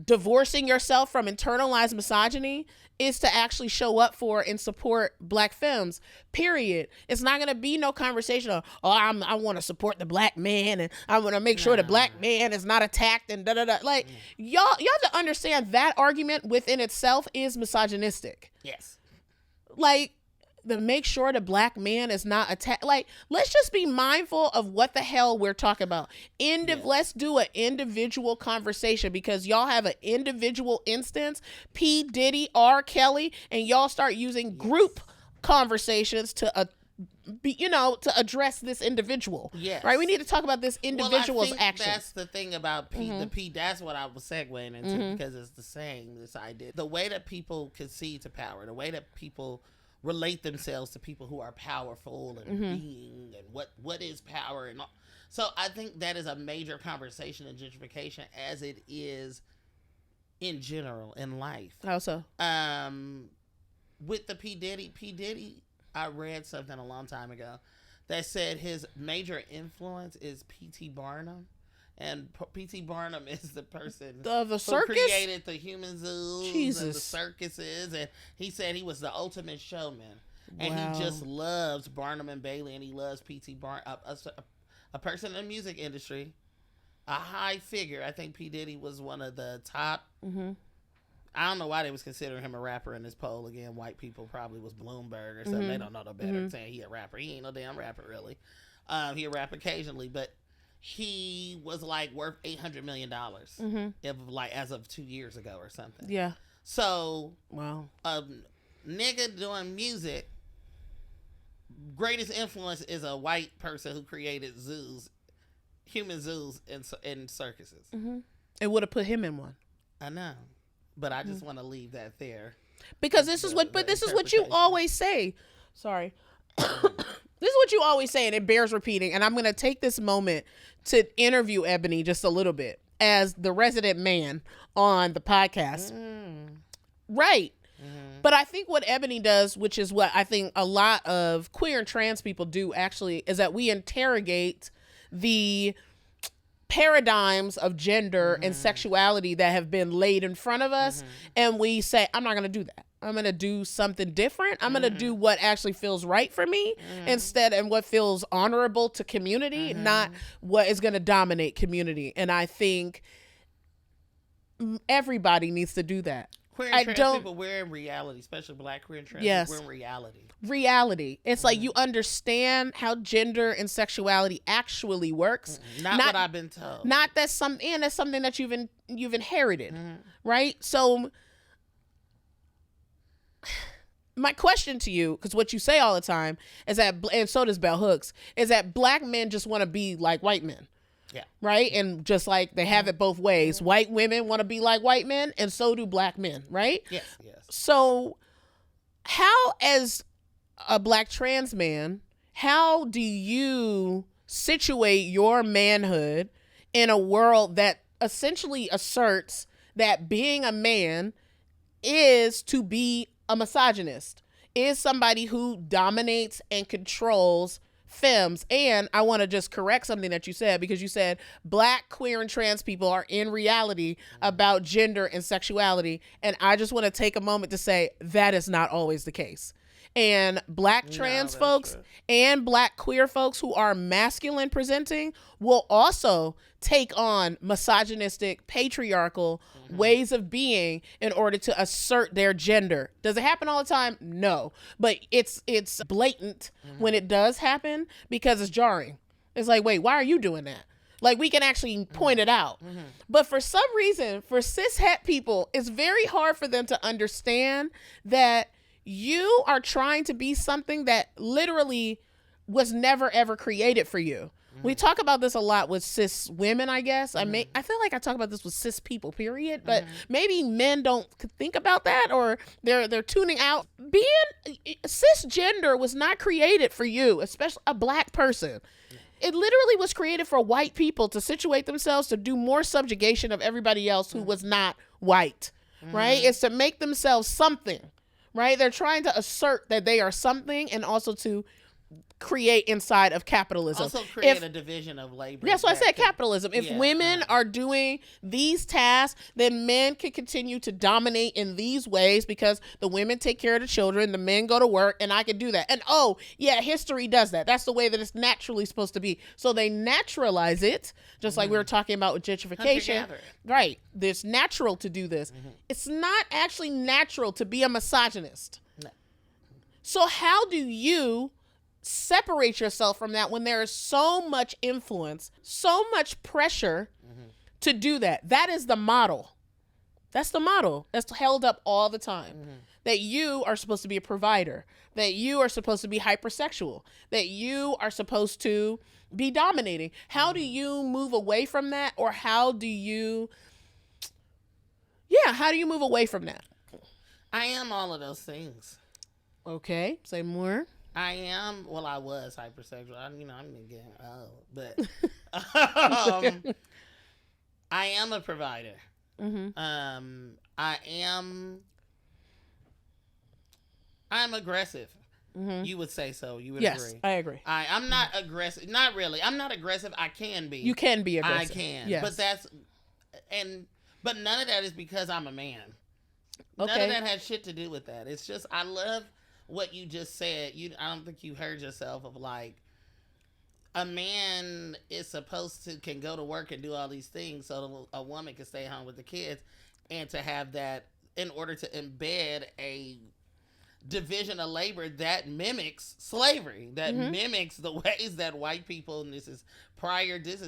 S2: divorcing yourself from internalized misogyny, is to actually show up for and support black femmes, period. It's not going to be no conversation of, I want to support the black man and I want to make sure the black man is not attacked and da-da-da. Like, y'all have to understand that argument within itself is misogynistic.
S1: Yes.
S2: Like, to make sure the black man is not attacked. Like, let's just be mindful of what the hell we're talking about. Let's do an individual conversation, because y'all have an individual instance, P. Diddy, R. Kelly, and y'all start using group conversations to to address this individual.
S1: Yes.
S2: Right? We need to talk about this individual's action.
S1: That's the thing about the P. That's what I was segueing into, because it's the same, this idea. The way that people concede to power, the way that people relate themselves to people who are powerful and being, and what is power and all. So I think that is a major conversation in gentrification, as it is in general in life.
S2: How so?
S1: With the P. Diddy, I read something a long time ago that said his major influence is P.T. Barnum. And P.T. Barnum is the person
S2: the circus?
S1: Who created the human zoos
S2: Jesus.
S1: and the circuses. And he said he was the ultimate showman. And he just loves Barnum and Bailey, and he loves P.T. Barnum, a person in the music industry, a high figure. I think P. Diddy was one of the top. I don't know why they was considering him a rapper in this poll. Again, white people probably was Bloomberg or something. They don't know no better saying he a rapper. He ain't no damn rapper, really. He rap occasionally, but he was like worth $800 million if like as of 2 years ago or something.
S2: Yeah.
S1: So
S2: Wow.
S1: Nigga doing music, greatest influence is a white person who created zoos, human zoos in circuses.
S2: It would have put him in one.
S1: I know, but I just want to leave that there
S2: because this is what you always say. Sorry. This is what you always say, and it bears repeating. And I'm going to take this moment to interview Ebony just a little bit as the resident man on the podcast. Right. But I think what Ebony does, which is what I think a lot of queer and trans people do actually, is that we interrogate the paradigms of gender and sexuality that have been laid in front of us. And we say, I'm not going to do that. I'm going to do something different. I'm going to do what actually feels right for me instead, and what feels honorable to community, not what is going to dominate community. And I think everybody needs to do that.
S1: Queer and trans people, we're in reality, especially Black queer and trans people, we're in reality. It's like you understand how gender and sexuality actually works.
S2: Not
S1: what I've been told.
S2: Not that's something that you've inherited, right? So my question to you, because what you say all the time is that, and so does Bell Hooks, is that Black men just want to be like white men.
S1: Yeah.
S2: Right? And just like they have it both ways. White women want to be like white men, and so do Black men, right?
S1: Yes.
S2: So how, as a Black trans man, how do you situate your manhood in a world that essentially asserts that being a man is to be a misogynist, is somebody who dominates and controls femmes? And I want to just correct something that you said, because you said Black queer and trans people are in reality about gender and sexuality. And I just want to take a moment to say that is not always the case. And Black trans folks and Black queer folks who are masculine presenting will also take on misogynistic, patriarchal ways of being in order to assert their gender. Does it happen all the time? No. But it's blatant when it does happen, because it's jarring. It's like, wait, why are you doing that? Like, we can actually point it out. But for some reason, for cis het people, it's very hard for them to understand that you are trying to be something that literally was never ever created for you. We talk about this a lot with cis women, I guess. I feel like I talk about this with cis people, period. But maybe men don't think about that, or they're tuning out. Being cisgender was not created for you, especially a Black person. It literally was created for white people to situate themselves to do more subjugation of everybody else who was not white, right? It's to make themselves something, right? They're trying to assert that they are something, and also to create inside of capitalism.
S1: Also create a division of labor.
S2: That's why I said capitalism. If women are doing these tasks, then men can continue to dominate in these ways, because the women take care of the children, the men go to work, and I can do that. And history does that. That's the way that it's naturally supposed to be. So they naturalize it, just like we were talking about with gentrification. Right. It's natural to do this. It's not actually natural to be a misogynist. No. So how do you separate yourself from that when there is so much influence, so much pressure to do that? That is the model. That's the model that's held up all the time. That you are supposed to be a provider, that you are supposed to be hypersexual, that you are supposed to be dominating. How do you move away from that? Or how do you move away from that?
S1: I am all of those things.
S2: Okay, say more.
S1: I was hypersexual. I'm getting old, but I am a provider. I'm aggressive. You would say so. You would agree.
S2: Yes, I agree.
S1: I'm not aggressive. Not really. I'm not aggressive. I can be.
S2: You can be aggressive.
S1: I can.
S2: Yes.
S1: But none of that is because I'm a man. None of that has shit to do with that. It's just, I love what you just said. I don't think you heard yourself, of like, a man is supposed to can go to work and do all these things so a woman can stay home with the kids, and to have that in order to embed a division of labor that mimics slavery, that mimics the ways that white people, and this is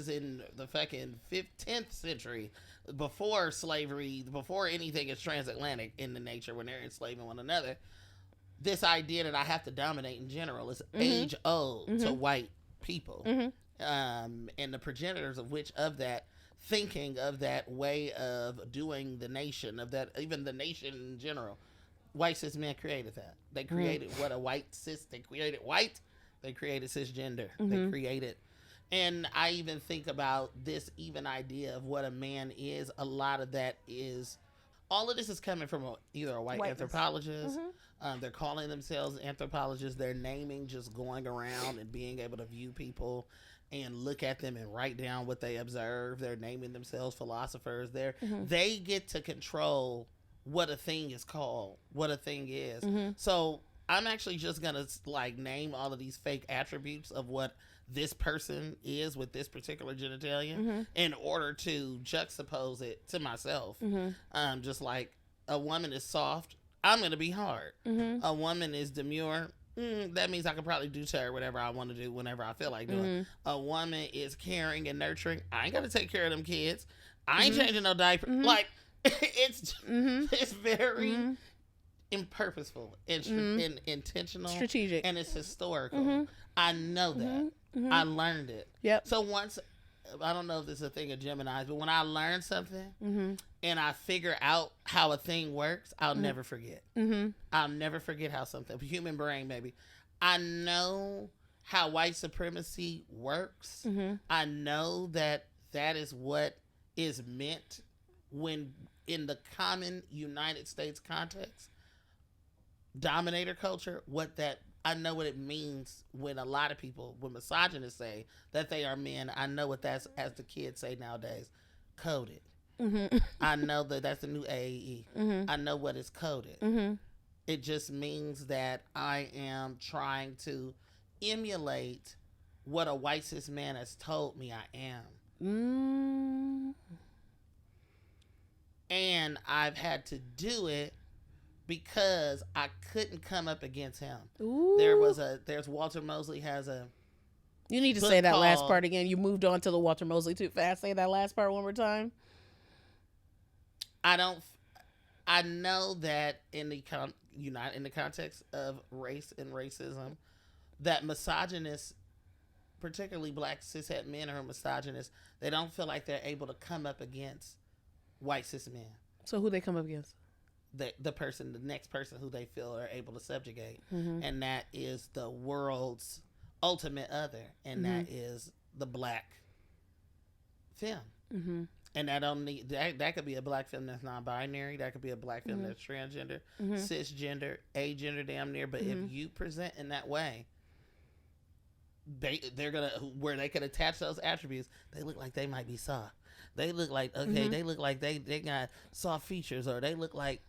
S1: in the fucking 10th century, before slavery, before anything is transatlantic in the nature, when they're enslaving one another, this idea that I have to dominate in general is age old to white people. And the progenitors of that thinking, of that way of doing the nation, of that, even the nation in general, white cis men created that. They created what a white cis, they created white, they created cisgender, they created. And I even think about this even idea of what a man is. A lot of that is, all of this is coming from either a white anthropologist. They're calling themselves anthropologists. They're naming, just going around and being able to view people and look at them and write down what they observe. They're naming themselves philosophers. They get to control what a thing is called, what a thing is. So I'm actually just gonna like name all of these fake attributes of what this person is with this particular genitalia in order to juxtapose it to myself. Just like a woman is soft, I'm gonna be hard. A woman is demure, that means I can probably do to her whatever I want to do whenever I feel like doing. A woman is caring and nurturing, I ain't gotta take care of them kids. I ain't changing no diaper. Like it's very purposeful and intentional,
S2: strategic,
S1: and it's historical. I know that. I learned it. So once, I don't know if this is a thing of Geminis, but when I learn something and I figure out how a thing works, I'll never forget. I'll never forget how something, human brain maybe. I know how white supremacy works. I know that is what is meant when in the common United States context, dominator culture, I know what it means when a lot of people, when misogynists say that they are men. I know what that's, as the kids say nowadays, coded. I know that's the new AAE. I know what is coded. It just means that I am trying to emulate what a white cis man has told me I am. And I've had to do it because I couldn't come up against him. There's Walter Mosley has a.
S2: You need to say that last part again. You moved on to the Walter Mosley too fast. Say that last part one more time.
S1: I know that in the context of race and racism, that misogynists, particularly black cishet men who are misogynists, they don't feel like they're able to come up against white cis men.
S2: So who they come up against?
S1: The next person who they feel are able to subjugate. And that is the world's ultimate other. And that is the black femme. And that could be a black femme that's non-binary. That could be a black femme that's transgender, cisgender, agender damn near. But if you present in that way, they're gonna, where they could attach those attributes, they look like they might be soft. They look like, they look like they got soft features, or they look like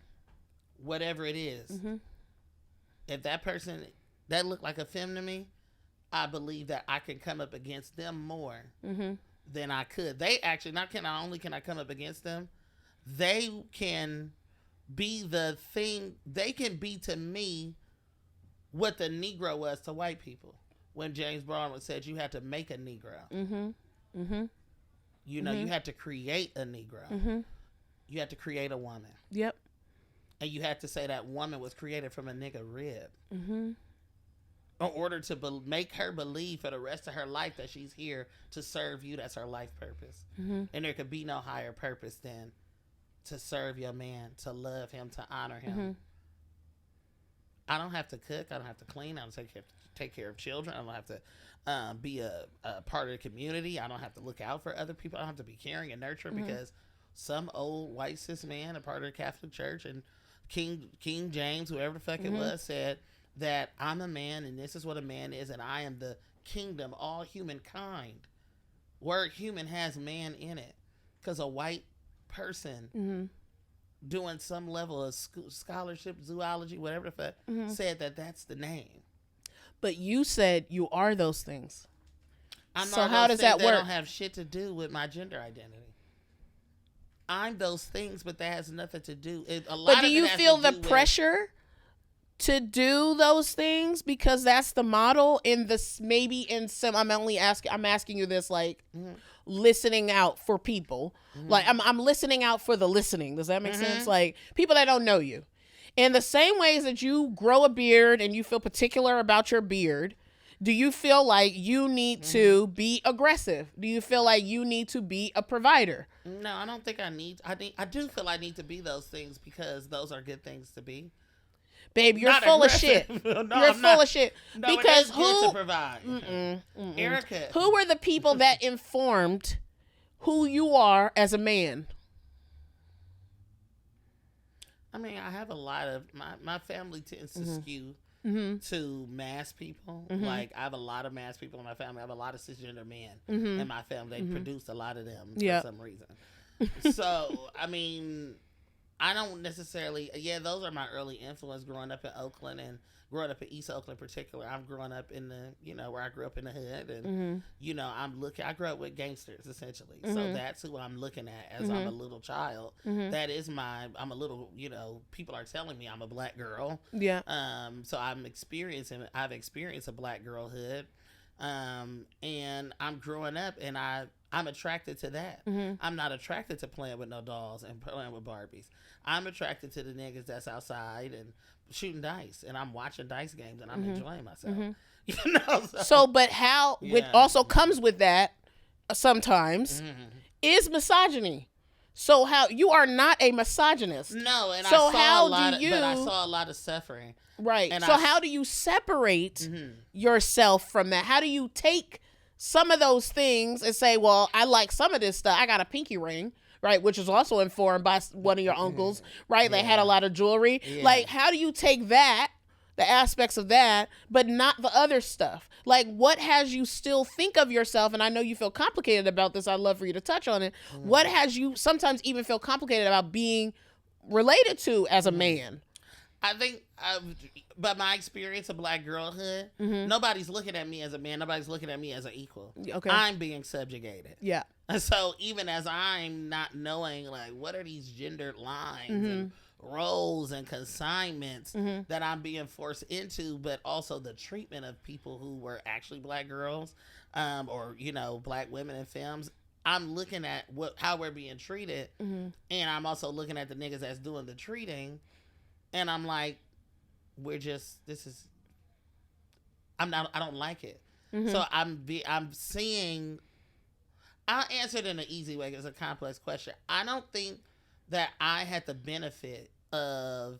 S1: whatever it is. If that person, that look like a femme to me, I believe that I can come up against them more than I could. They actually, not only can I come up against them, they can be the thing, they can be to me what the Negro was to white people. When James Baldwin said you had to make a Negro. You know, you had to create a Negro. You had to create a woman.
S2: Yep.
S1: And you had to say that woman was created from a nigga rib. In order to make her believe for the rest of her life that she's here to serve you. That's her life purpose. And there could be no higher purpose than to serve your man, to love him, to honor him. I don't have to cook. I don't have to clean. I don't take care of children. I don't have to be a part of the community. I don't have to look out for other people. I don't have to be caring and nurturing because some old white cis man, a part of the Catholic Church, and King James, whoever the fuck it was, said that I'm a man and this is what a man is, and I am the kingdom, all humankind. Word human has man in it, because a white person doing some level of scholarship, zoology, whatever the fuck, said that that's the name.
S2: But you said you are those things.
S1: So how does that work? That don't have shit to do with my gender identity. I'm those things, but that has nothing to do.
S2: But do you feel the pressure to do those things because that's the model in this, maybe in some, I'm asking you this, like, listening out for people. Like, I'm listening out for the listening. Does that make sense? Like, people that don't know you. In the same ways that you grow a beard and you feel particular about your beard, do you feel like you need to be aggressive? Do you feel like you need to be a provider?
S1: No, I don't think I do feel I need to be those things because those are good things to be.
S2: Babe, you're
S1: Not
S2: full
S1: aggressive.
S2: of shit.
S1: No,
S2: You're
S1: I'm
S2: full
S1: not.
S2: of shit.
S1: No,
S2: because
S1: it is good to provide. Erica.
S2: Who were the people that informed who you are as a man?
S1: I mean, I have a lot of my family tends to skew to mass people. Like, I have a lot of mass people in my family. I have a lot of cisgender men in my family. They produce a lot of them for some reason. So, I mean, I don't necessarily. Yeah, those are my early influence growing up in Oakland and growing up in East Oakland in particular. I'm growing up in the, where I grew up in the hood, and I grew up with gangsters essentially. So that's who I'm looking at as I'm a little child. That is I'm a little, people are telling me I'm a black girl.
S2: Yeah.
S1: So I've experienced a black girlhood. And I'm growing up and I'm attracted to that. I'm not attracted to playing with no dolls and playing with Barbies. I'm attracted to the niggas that's outside and shooting dice, and I'm watching dice games and I'm enjoying myself.
S2: So, but how it also comes with that sometimes is misogyny. So how you are not a misogynist?
S1: No, and
S2: so
S1: but I saw a lot of suffering.
S2: Right. And so how do you separate yourself from that? How do you take some of those things and say, well, I like some of this stuff. I got a pinky ring, right? Which is also informed by one of your uncles, right? They had a lot of jewelry. Yeah. Like, how do you take that, the aspects of that, but not the other stuff? Like, what has you still think of yourself? And I know you feel complicated about this. I'd love for you to touch on it. What has you sometimes even feel complicated about being related to as a man?
S1: I think, but my experience of black girlhood, nobody's looking at me as a man. Nobody's looking at me as an equal.
S2: Okay.
S1: I'm being subjugated.
S2: Yeah.
S1: And so even as I'm not knowing, like, what are these gendered lines and roles and consignments that I'm being forced into, but also the treatment of people who were actually black girls, or, black women in films. I'm looking at how we're being treated, and I'm also looking at the niggas that's doing the treating. And I'm like, I don't like it. So I'm seeing, I'll answer it in an easy way because it's a complex question. I don't think that I had the benefit of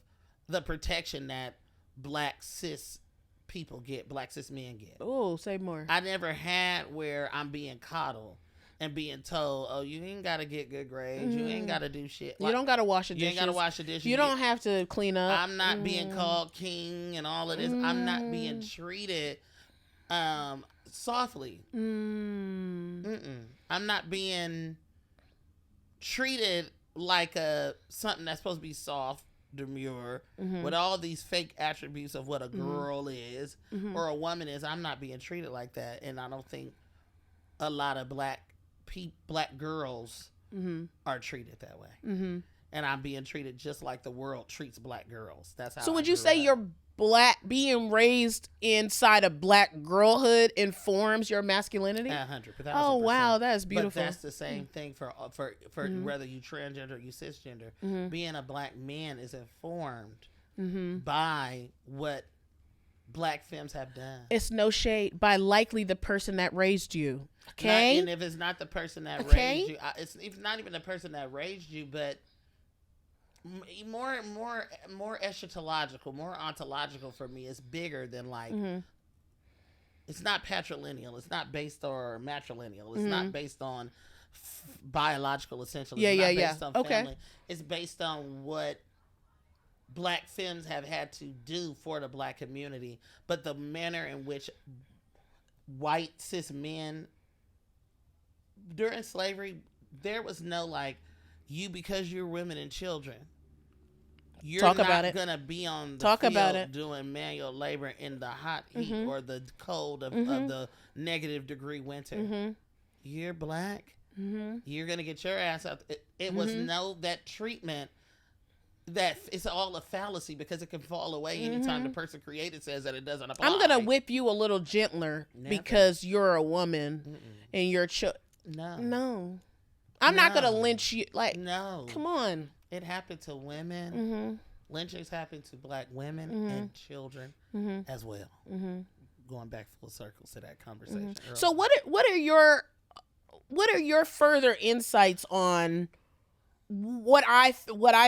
S1: the protection that black cis people get, black cis men get.
S2: Oh, say more.
S1: I never had where I'm being coddled and being told, oh, you ain't got to get good grades. You ain't got to do shit.
S2: You don't got to wash the dishes.
S1: You ain't got to wash the dishes.
S2: You don't have to clean up.
S1: I'm not being called king and all of this. I'm not being treated softly. I'm not being treated like something that's supposed to be soft, demure, with all these fake attributes of what a girl is or a woman is. I'm not being treated like that. And I don't think a lot of black girls are treated that way. And I'm being treated just like the world treats black girls. That's how.
S2: So would you say you're black, being raised inside of black girlhood informs your masculinity?
S1: 100%.
S2: Oh wow, that's beautiful.
S1: But that's the same thing for whether you transgender or you cisgender. Being a black man is informed by what black femmes have done.
S2: It's no shade, by likely the person that raised you. Okay.
S1: And if it's not the person that raised you, it's not even the person that raised you, but more eschatological, more ontological for me. It's bigger than like. It's not patrilineal. It's not based on matrilineal. It's not based on biological essentially. It's not based on family. It's based on what black femmes have had to do for the black community, but the manner in which white cis men during slavery, there was no like, because you're women and children, you're not gonna be on the field doing manual labor in the hot heat or the cold of the negative degree winter. You're black. You're gonna get your ass out. It was that treatment that it's all a fallacy because it can fall away anytime the person created says that it doesn't apply.
S2: I'm gonna whip you a little gentler because you're a woman and you're no. I'm not gonna lynch you. Like, no, come on.
S1: It happened to women. Lynchings happen to black women and children as well. Going back full circles to that conversation.
S2: So what are your further insights on what I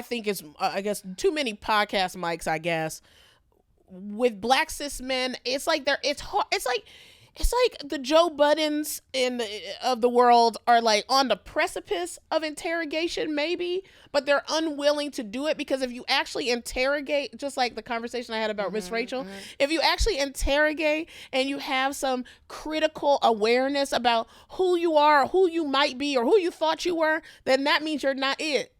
S2: think is I guess too many podcast mics, I guess, with black cis men? It's like it's hard. It's like the Joe Buddens of the world are like on the precipice of interrogation, maybe, but they're unwilling to do it because if you actually interrogate, just like the conversation I had about Miss Rachel, if you actually interrogate and you have some critical awareness about who you are, or who you might be, or who you thought you were, then that means you're not it.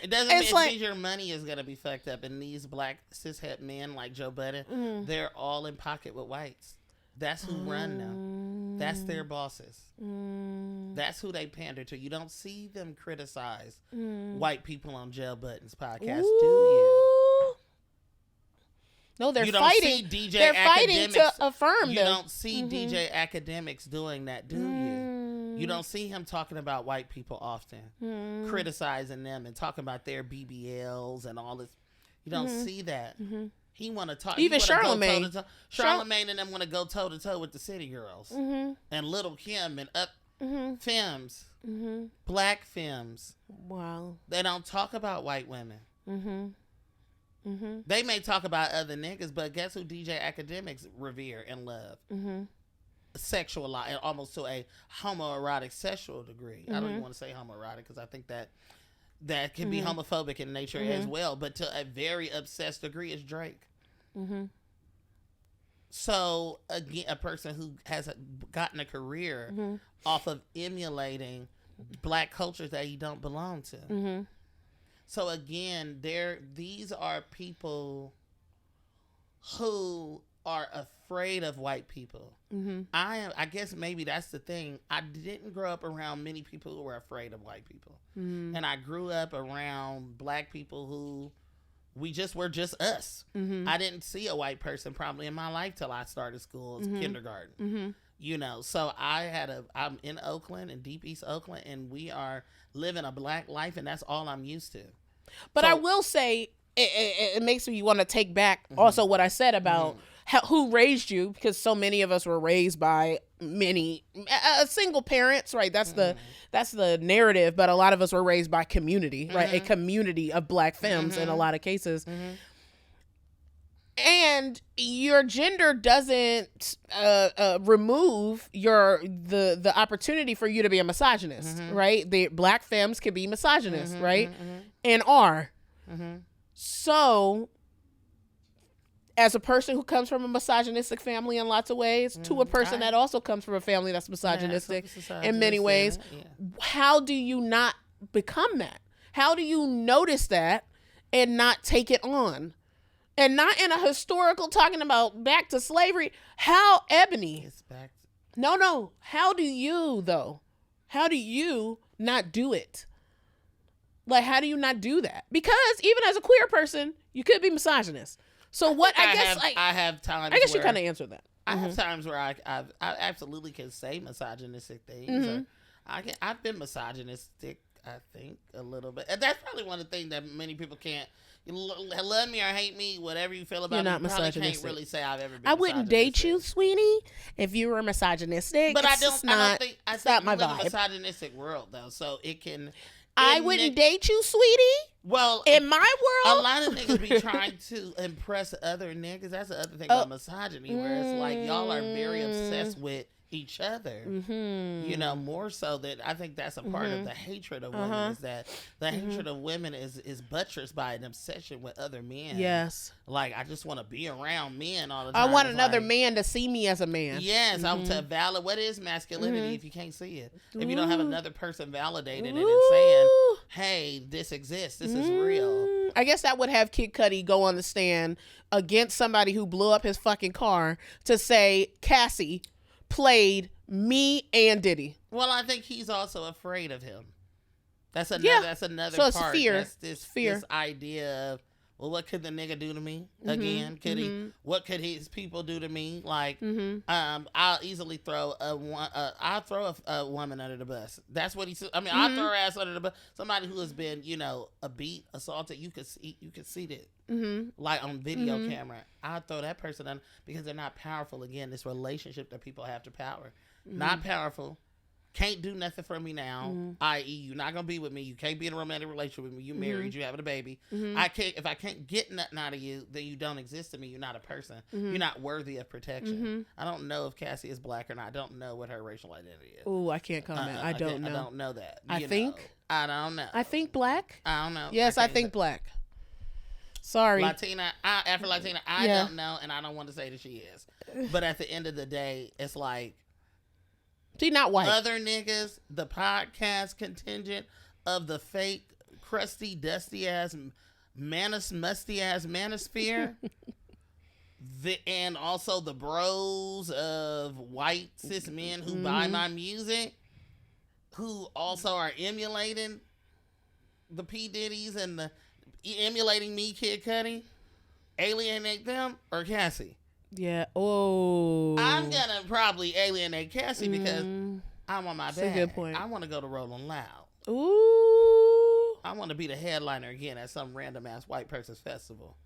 S1: It doesn't mean, it means your money is going to be fucked up. And these black cishet men like Joe Budden, they're all in pocket with whites. That's who run them. That's their bosses. That's who they pander to. You don't see them criticize white people on Joe Budden's podcast, do you?
S2: No, they're fighting. They're fighting to affirm them.
S1: You don't see DJ Academics doing that, do you? You don't see him talking about white people often, criticizing them and talking about their BBLs and all this. You don't see that. He want to talk.
S2: Even Charlemagne.
S1: Charlemagne and them want to go toe to toe with the City Girls and Little Kim and up femmes, black femmes.
S2: Wow.
S1: They don't talk about white women. They may talk about other niggas, but guess who DJ Academics revere and love? Sexual, almost to a homoerotic sexual degree. I don't even want to say homoerotic because I think that can be homophobic in nature as well, but to a very obsessed degree is Drake. So again, a person who has gotten a career off of emulating black cultures that he don't belong to. So again, these are people who are afraid of white people. I guess maybe that's the thing. I didn't grow up around many people who were afraid of white people. And I grew up around black people who were just us. I didn't see a white person probably in my life till I started school, kindergarten. You know, so I'm in Oakland, in deep East Oakland, and we are living a black life, and that's all I'm used to.
S2: But I will say, it makes me want to take back also what I said about who raised you, because so many of us were raised by single parents, right? That's the narrative, but a lot of us were raised by community, right? A community of black femmes in a lot of cases. And your gender doesn't remove the opportunity for you to be a misogynist, right? The black femmes can be misogynist, right? And are. So, as a person who comes from a misogynistic family in lots of ways, to a person that also comes from a family that's misogynistic in many ways, how do you not become that? How do you notice that and not take it on? And not in a historical talking about back to slavery. How, Ebony?
S1: It's back.
S2: No. How do you, though? How do you not do it? Like, how do you not do that? Because even as a queer person, you could be misogynist. So what? I
S1: have times.
S2: I guess you kind of answered that.
S1: I have times where I absolutely can say misogynistic things. Or I've been misogynistic. I think a little bit. And that's probably one of the things that many people can't. Love me or hate me, whatever you feel about
S2: You're
S1: me.
S2: not misogynistic.
S1: Can't really say I've ever been.
S2: I wouldn't date you, sweetie, if you were misogynistic.
S1: But I don't think
S2: not my
S1: we live
S2: vibe.
S1: in a misogynistic world though, so it can.
S2: I wouldn't date you, sweetie.
S1: Well,
S2: in my world,
S1: a lot of niggas be trying to impress other niggas. That's the other thing about misogyny, where it's like y'all are very obsessed with each other. You know, more so that I think that's a part of the hatred of women, is that the hatred of women is buttressed by an obsession with other men.
S2: Yes.
S1: Like, I just want to be around men all the time.
S2: I want another man to see me as a man.
S1: Yes, I want to validate what is masculinity if you can't see it. If you don't have another person validating it and saying, hey, this exists, this is real.
S2: I guess that would have Kid Cudi go on the stand against somebody who blew up his fucking car to say Cassie played me and Diddy.
S1: Well, I think he's also afraid of him. That's another. That's another
S2: So it's
S1: part.
S2: fear.
S1: That's this idea of, well, what could the nigga do to me again? Could he? What could his people do to me? Like, I'll easily throw I'll throw a woman under the bus. That's what he said. I mean, I'll throw her ass under the bus. Somebody who has been, beat, assaulted. You could see that, like on video camera. I'll throw that person under because they're not powerful. Again, this relationship that people have to power, not powerful. Can't do nothing for me now, i.e. you're not going to be with me. You can't be in a romantic relationship with me. You married, you having a baby. If I can't get nothing out of you, then you don't exist to me. You're not a person. You're not worthy of protection. I don't know if Cassie is black or not. I don't know what her racial identity is.
S2: Oh, I can't comment. I don't know.
S1: I don't know that.
S2: I
S1: don't know.
S2: I think black.
S1: I don't know.
S2: Yes, I think black. Sorry.
S1: Latina, Afro-Latina, I don't know, and I don't want to say that she is. But at the end of the day, it's like,
S2: she not white.
S1: Other niggas, the podcast contingent of the fake, crusty, dusty ass, musty ass manosphere, and also the bros of white cis men who buy my music, who also are emulating the P Diddy's and emulating me, Kid Cudi, alienate them or Cassie.
S2: Yeah. Oh.
S1: I'm gonna probably alienate Cassie because I'm on my bag.
S2: That's a good point.
S1: I want to go to Rolling Loud.
S2: Ooh.
S1: I want to be the headliner again at some random ass white person's festival.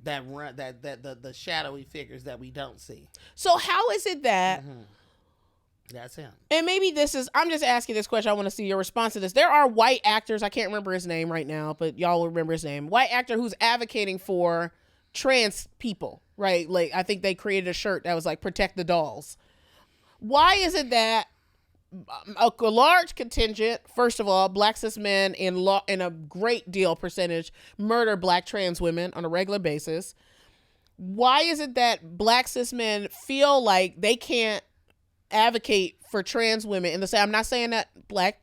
S1: That run the shadowy figures that we don't see.
S2: So how is it that?
S1: That's him.
S2: And maybe I'm just asking this question. I want to see your response to this. There are white actors. I can't remember his name right now, but y'all will remember his name. White actor who's advocating for trans people, right? Like, I think they created a shirt that was like, protect the dolls. Why is it that a large contingent, first of all, black cis men in a great deal percentage murder black trans women on a regular basis? Why is it that black cis men feel like they can't advocate for trans women in the same? I'm not saying that black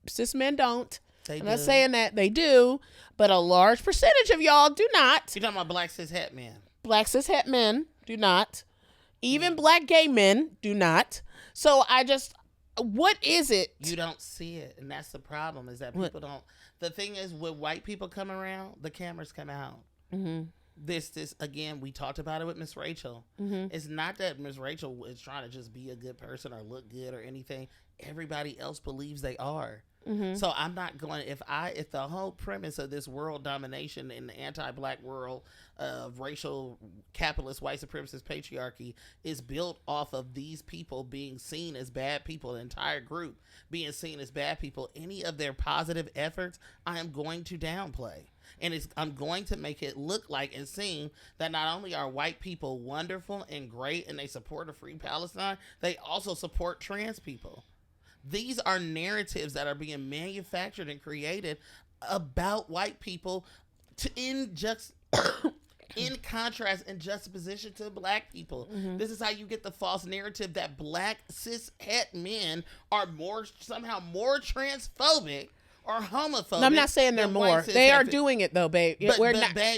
S2: cis men don't. I'm not saying that they do, but a large percentage of y'all do not.
S1: You're talking about black cis het men.
S2: Black cis het men do not. Even black gay men do not. So what is it?
S1: You don't see it, and that's the problem. Is that people don't. The thing is, when white people come around, the cameras come out. This again, we talked about it with Miss Rachel. It's not that Miss Rachel is trying to just be a good person or look good or anything. Everybody else believes they are. So I'm not going, if the whole premise of this world domination in the anti-black world of racial capitalist white supremacist patriarchy is built off of these people being seen as bad people, the entire group being seen as bad people, any of their positive efforts, I am going to downplay. And I'm going to make it look like and seem that not only are white people wonderful and great and they support a free Palestine, they also support trans people. These are narratives that are being manufactured and created about white people in contrast and juxtaposition to black people. This is how you get the false narrative that black cis het men are somehow more transphobic or homophobic.
S2: No, I'm not saying they're more. They are doing it though, babe.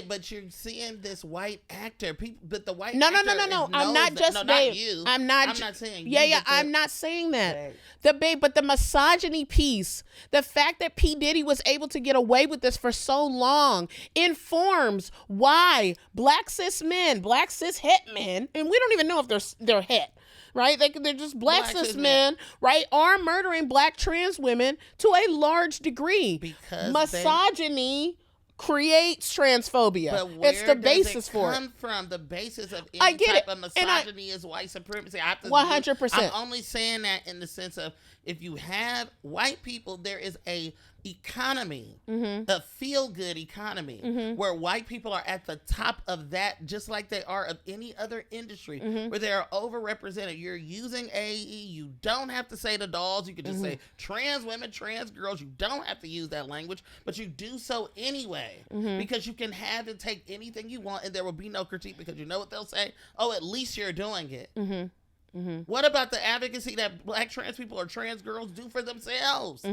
S1: But you're seeing this white actor. But the white
S2: no.
S1: actor
S2: I'm not just
S1: no,
S2: babe.
S1: not you.
S2: I'm not
S1: saying
S2: yeah,
S1: you.
S2: yeah. I'm not saying that.
S1: Babe.
S2: But the misogyny piece, the fact that P. Diddy was able to get away with this for so long, informs why black cis men, black cis het men, and we don't even know if they're het. Right? They're just black cis men, right, are murdering black trans women to a large degree. Because misogyny creates transphobia.
S1: But where
S2: it's the basis for it.
S1: Come from the basis of any type of misogyny is white supremacy.
S2: 100%.
S1: I'm only saying that in the sense of if you have white people, there is a economy, a feel-good economy, where white people are at the top of that, just like they are of any other industry, where they are overrepresented. You're using AE. You don't have to say the dolls. You can just say trans women, trans girls. You don't have to use that language, but you do so anyway, because you can have and take anything you want, and there will be no critique, because you know what they'll say? Oh, at least you're doing it. What about the advocacy that black trans people or trans girls do for themselves?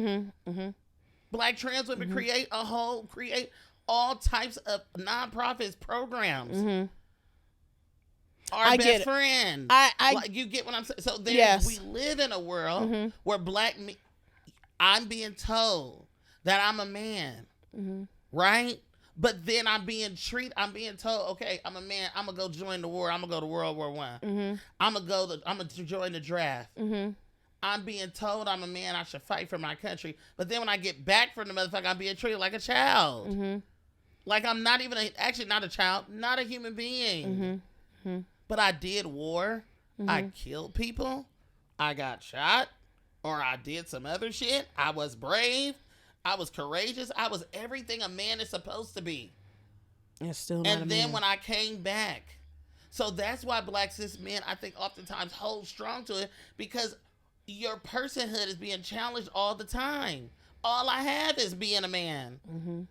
S1: Black trans women create all types of nonprofits programs. Our best friend. You get what I'm saying? So we live in a world where I'm being told that I'm a man, right? But then I'm being told, okay, I'm a man. I'm gonna go join the war. I'm gonna go to World War I. I'm gonna join the draft. I'm being told I'm a man. I should fight for my country. But then when I get back from the motherfucker, I'm being treated like a child. Like I'm not even actually not a child, not a human being. But I did war. I killed people. I got shot, or I did some other shit. I was brave. I was courageous. I was everything a man is supposed to be.
S2: It's still not
S1: and then when I came back, so that's why black cis men, I think, oftentimes hold strong to it, because your personhood is being challenged all the time. All I have is being a man.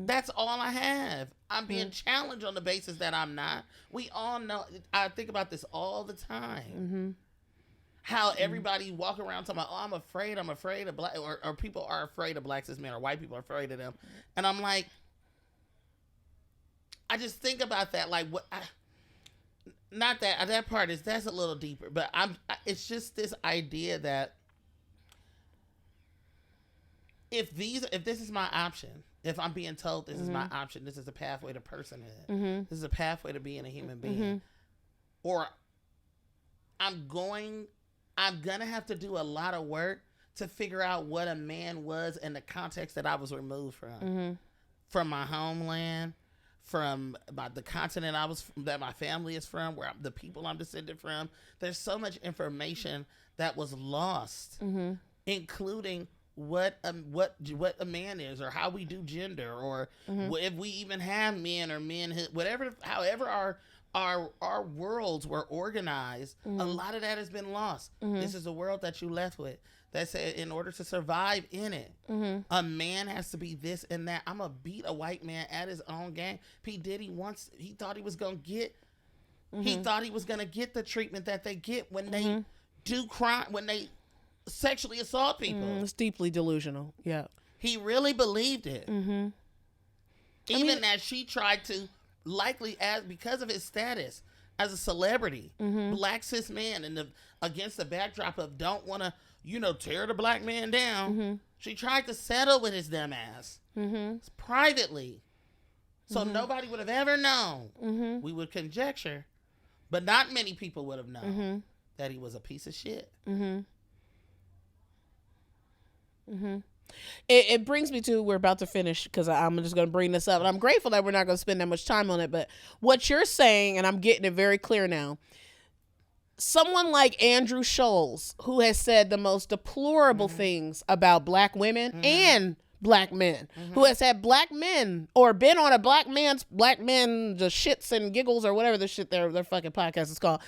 S1: That's all I have. I'm being challenged on the basis that I'm not. We all know. I think about this all the time. How everybody walk around talking about, oh, I'm afraid of black, or people are afraid of black cis men, or white people are afraid of them. And I'm like, I just think about that. Like, what? Not that part is, that's a little deeper, but it's just this idea that if this is my option, if I'm being told this is my option, this is a pathway to personhood, this is a pathway to being a human being, or I'm gonna have to do a lot of work to figure out what a man was in the context that I was removed from my homeland, from the continent that my family is from, where the people I'm descended from. There's so much information that was lost, including what a man is, or how we do gender, or if we even have men or manhood, however our worlds were organized. A lot of that has been lost. This is a world that you left with, that said in order to survive in it, a man has to be this and that. I'm gonna beat a white man at his own game. P. Diddy he thought he was gonna get the treatment that they get when they do crime, when they sexually assault people.
S2: It's deeply delusional. Yeah,
S1: he really believed it. Even as she tried to, likely as because of his status as a celebrity, black cis man, and against the backdrop of don't want to, tear the black man down, she tried to settle with his dumb ass privately, so nobody would have ever known. We would conjecture, but not many people would have known that he was a piece of shit.
S2: It brings me to, we're about to finish, because I'm just going to bring this up, and I'm grateful that we're not going to spend that much time on it, but what you're saying, and I'm getting it very clear now, someone like Andrew Schulz, who has said the most deplorable things about black women and black men, who has had black men, or been on a black men, the shits and giggles, or whatever the shit their fucking podcast is called.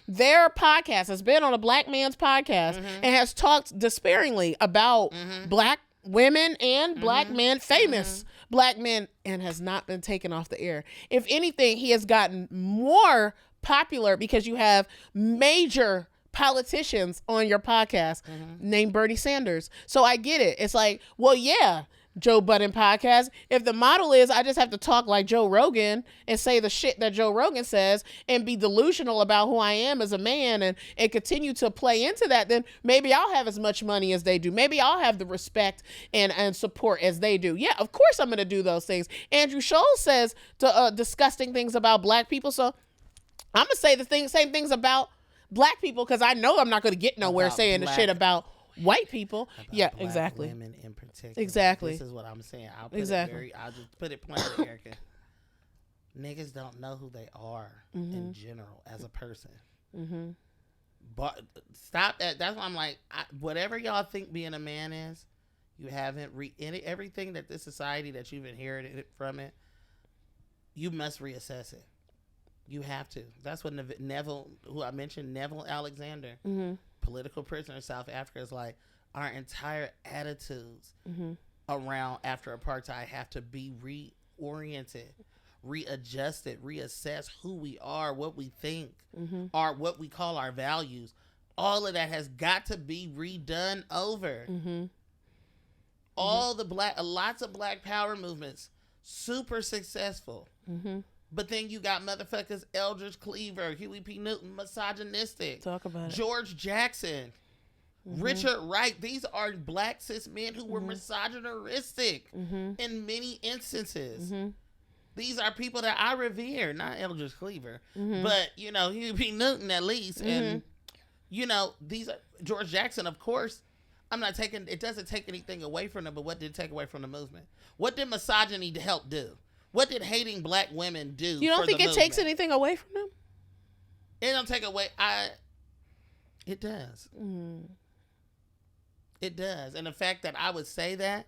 S2: Their podcast has been on a black man's podcast and has talked despairingly about black women and black men, famous black men, and has not been taken off the air. If anything, he has gotten more popular because you have major politicians on your podcast named Bernie Sanders. So I get it. It's like, well, yeah, Joe Budden podcast. If the model is I just have to talk like Joe Rogan and say the shit that Joe Rogan says and be delusional about who I am as a man and continue to play into that, then maybe I'll have as much money as they do. Maybe I'll have the respect and support as they do. Yeah, of course I'm going to do those things. Andrew Schulz says disgusting things about black people. So I'm going to say the same things about black people, because I know I'm not going to get nowhere about saying the shit about white people. Yeah, black exactly.
S1: Women in particular.
S2: Exactly.
S1: This is what I'm saying. I'll just put it plainly, Erica. Niggas don't know who they are in general as a person. But stop that. That's why I'm like, whatever y'all think being a man is, you haven't everything that this society that you've inherited from it. You must reassess it. You have to. That's what Neville, who I mentioned, Neville Alexander, political prisoner in South Africa, is like, our entire attitudes around after apartheid have to be reoriented, readjusted, reassess who we are, what we think, or what we call our values. All of that has got to be redone over. Lots of black power movements, super successful. But then you got motherfuckers, Eldridge Cleaver, Huey P. Newton, misogynistic.
S2: Talk about it.
S1: George Jackson, Richard Wright. These are black cis men who were misogynistic in many instances. These are people that I revere, not Eldridge Cleaver, but Huey Newton at least, and these are George Jackson, of course. I'm not taking it. Doesn't take anything away from them, but what did it take away from the movement? What did misogyny help do? What did hating black women do?
S2: You don't think it takes anything away from them?
S1: It don't take away. It does. It does, and the fact that I would say that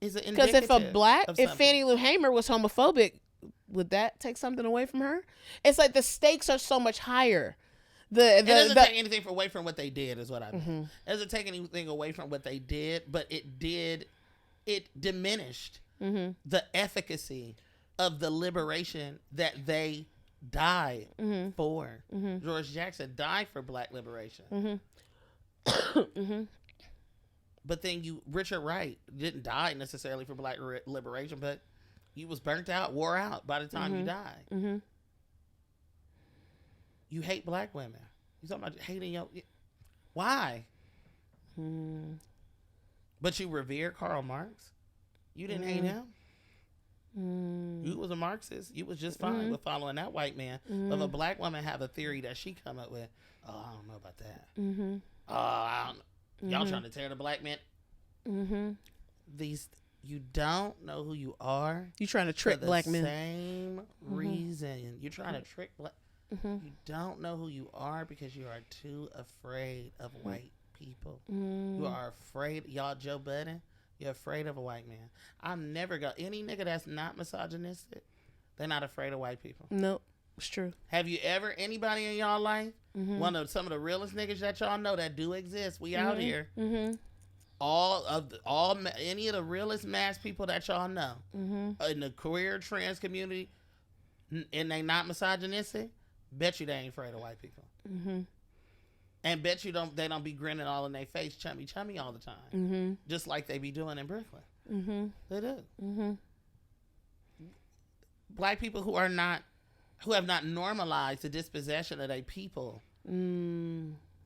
S1: is an indicative.
S2: Because if Fannie Lou Hamer was homophobic, would that take something away from her? It's like the stakes are so much higher. It doesn't take anything away from what they did, is what I mean. It doesn't take anything away from what they did, but it diminished the efficacy of the liberation that they died for. George Jackson died for black liberation. But then Richard Wright didn't die necessarily for black liberation, but you was burnt out, wore out by the time you died. You hate black women. You talking about hating why? But you revere Karl Marx. You didn't hate him. You was a Marxist. You was just fine with following that white man. But if a black woman have a theory that she come up with, I don't know about that. Y'all trying to tear the black man. You don't know who you are. You trying to trick black men.
S1: Same reason. You're trying to trick black. You don't know who you are because you are too afraid of white people. You are afraid. Y'all, Joe Budden, you're afraid of a white man. I'm never going any nigga that's not misogynistic. They're not afraid of white people.
S2: Nope, it's true.
S1: Have you ever anybody in y'all life? Some of the realest niggas that y'all know that do exist. We out here. Any of the realest mass people that y'all know in the queer trans community, and they not misogynistic. Bet you they ain't afraid of white people. And bet you they don't be grinning all in their face, chummy all the time. Just like they be doing in Brooklyn. They do. Black people who have not normalized the dispossession of their people.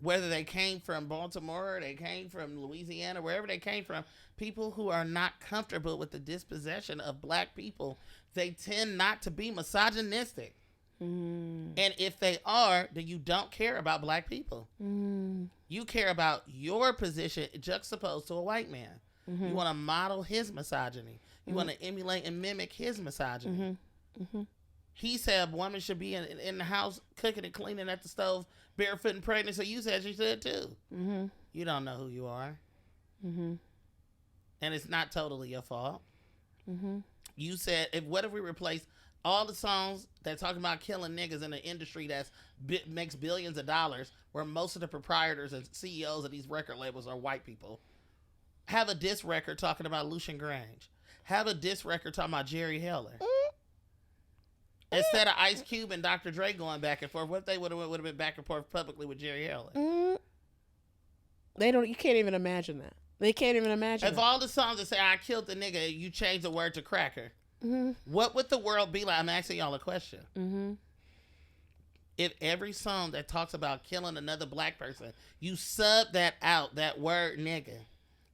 S1: Whether they came from Baltimore or they came from Louisiana, wherever they came from, people who are not comfortable with the dispossession of black people, they tend not to be misogynistic. And if they are, then you don't care about black people. You care about your position juxtaposed to a white man. You want to model his misogyny. You want to emulate and mimic his misogyny. He said a woman should be in the house cooking and cleaning at the stove barefoot and pregnant, so you said she should too. You don't know who you are. And it's not totally your fault. You said, what if we replace all the songs that talk about killing niggas in an industry that makes billions of dollars, where most of the proprietors and CEOs of these record labels are white people? Have a diss record talking about Lucian Grange. Have a diss record talking about Jerry Heller. Instead of Ice Cube and Dr. Dre going back and forth, what if they would have been back and forth publicly with Jerry Heller?
S2: You can't even imagine that. They can't even imagine
S1: If all the songs that say I killed the nigga, you change the word to cracker. What would the world be like? I'm asking y'all a question. If every song that talks about killing another black person, you sub that out, that word nigga,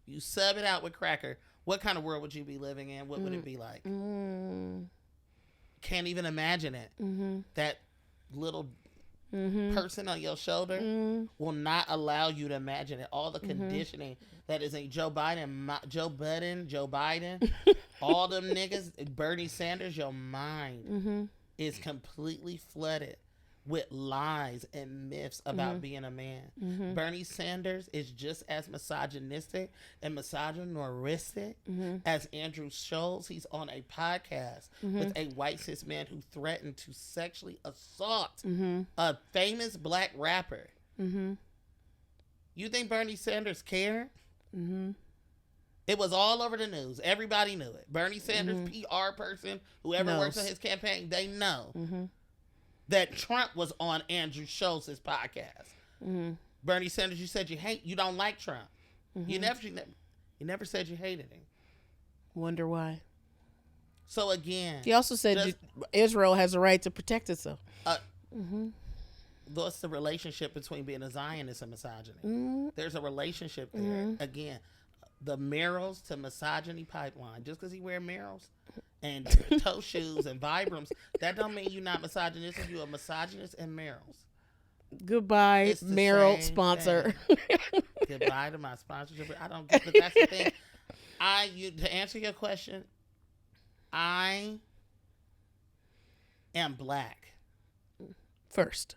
S1: you sub it out with cracker, what kind of world would you be living in? What would it be like? Can't even imagine it. That little person on your shoulder will not allow you to imagine it. All the conditioning that is in Joe Biden, all them niggas, Bernie Sanders, your mind is completely flooded with lies and myths about being a man. Bernie Sanders is just as misogynistic and misogynoristic as Andrew Schulz. He's on a podcast with a white cis man who threatened to sexually assault a famous black rapper. You think Bernie Sanders cared? It was all over the news. Everybody knew it. Bernie Sanders, PR person, whoever works on his campaign, they know that Trump was on Andrew Schultz's podcast. Bernie Sanders, you said you don't like Trump. You never said you hated him.
S2: Wonder why.
S1: So again,
S2: he also said Israel has a right to protect itself.
S1: what's the relationship between being a Zionist and misogyny? There's a relationship there. Again, the Merrells to misogyny pipeline. Just because he wear Merrells and toe shoes and Vibrams, that don't mean you're not misogynistic. You're a misogynist and Merrells.
S2: Goodbye,
S1: It's the
S2: Merrill
S1: same
S2: sponsor.
S1: Goodbye to my sponsorship. I don't get, but that's the thing. To answer your question, I am black.
S2: First.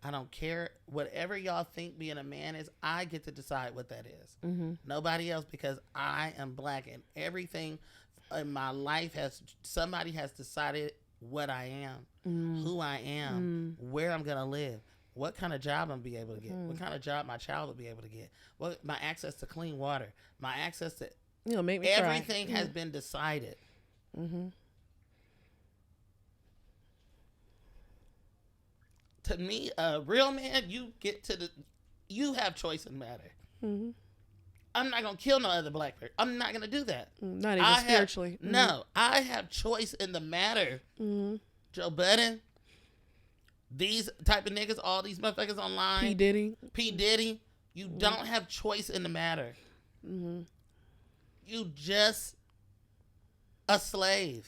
S1: I don't care. Whatever y'all think being a man is, I get to decide what that is. Nobody else, because I am black, and everything in my life somebody has decided what I am, who I am, where I'm going to live, what kind of job I'm going to be able to get, what kind of job my child will be able to get, what my access to clean water, my access to
S2: Make me
S1: everything
S2: cry.
S1: has been decided. To me, a real man, you have choice in the matter. I'm not gonna kill no other black person. I'm not gonna do that.
S2: Not even spiritually.
S1: No, I have choice in the matter. Joe Budden, these type of niggas, all these motherfuckers online. P. Diddy. You don't have choice in the matter. You just a slave.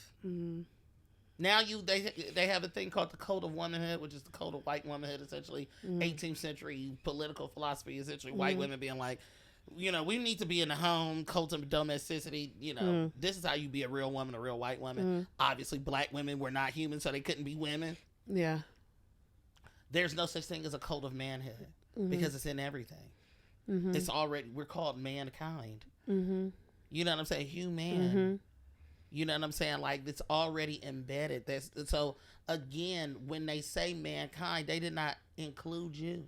S1: Now they have a thing called the code of womanhood, which is the code of white womanhood, essentially 18th century political philosophy, essentially white women being like, we need to be in the home, cult of domesticity. This is how you be a real woman, a real white woman. Obviously, black women were not human, so they couldn't be women.
S2: Yeah.
S1: There's no such thing as a code of manhood because it's in everything. It's already, we're called mankind. You know what I'm saying? Human. You know what I'm saying? Like, it's already embedded. So, again, when they say mankind, they did not include you,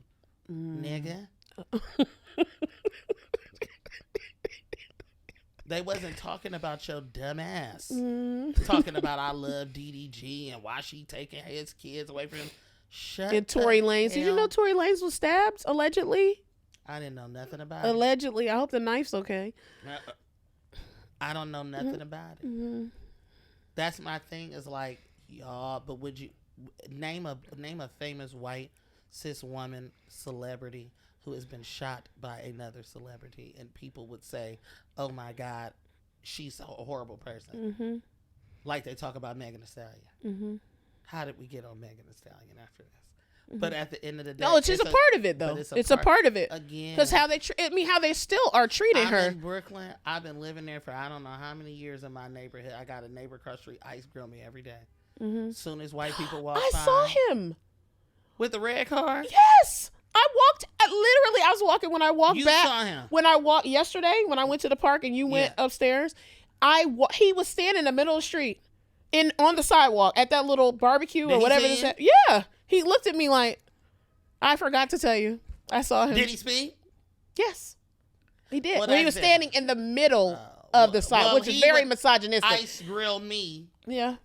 S1: nigga. They wasn't talking about your dumb ass. Talking about I love DDG and why she taking his kids away from him.
S2: And Tory Lanez. Did you know Tory Lanez was stabbed, allegedly?
S1: I didn't know nothing about it.
S2: Allegedly. I hope the knife's okay.
S1: I don't know nothing about it. That's my thing, is like, y'all, but would you name a famous white cis woman celebrity who has been shot by another celebrity and people would say, oh my God, she's a horrible person. Like they talk about Megan Thee Stallion. How did we get on Megan Thee Stallion after this? But at the end of the day,
S2: no, it's just a part of it, though. It's a part of it
S1: again,
S2: because how they still are treating her.
S1: In Brooklyn. I've been living there for I don't know how many years in my neighborhood. I got a neighbor across the street ice grill me every day. Soon as white people walk by,
S2: I saw him
S1: with the red car.
S2: Yes, I walked. Literally, I was walking when I walked
S1: you
S2: back.
S1: Saw him.
S2: When I walked yesterday, when I went to the park and you went upstairs, he was standing in the middle of the street, on the sidewalk at that little barbecue or whatever it is. Yeah, he looked at me like, I forgot to tell you. I saw him.
S1: Did he speak?
S2: Yes, he did.
S1: Well,
S2: when he was standing in the middle of the side, which is very misogynistic.
S1: Ice grill me.
S2: Yeah.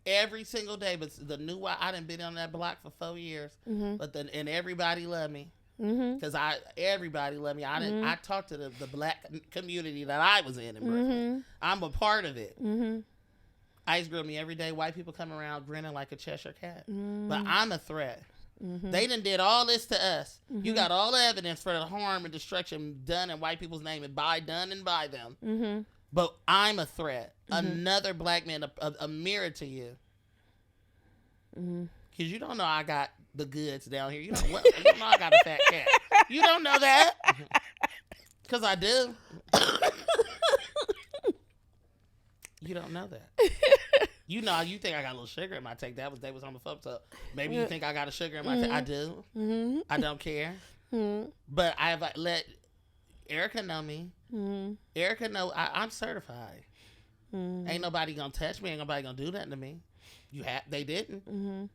S1: Every single day, but the new I done been on that block for 4 years, but and everybody loved me because everybody loved me. I talked to the black community that I was in Brooklyn. I'm a part of it. Ice grill me every day. White people come around grinning like a Cheshire cat, but I'm a threat. They done did all this to us. You got all the evidence for the harm and destruction done in white people's name and by them. But I'm a threat. Another black man, a mirror to you. Because you don't know I got the goods down here. You know I got a fat cat. You don't know that. Because I do. You don't know that. You think I got a little sugar in my tank. They was homophobic. So maybe you think I got a sugar in my tank. I do. I don't care. But I've let Erica know me. Erica know I'm certified. Ain't nobody gonna touch me. Ain't nobody gonna do nothing to me. They didn't.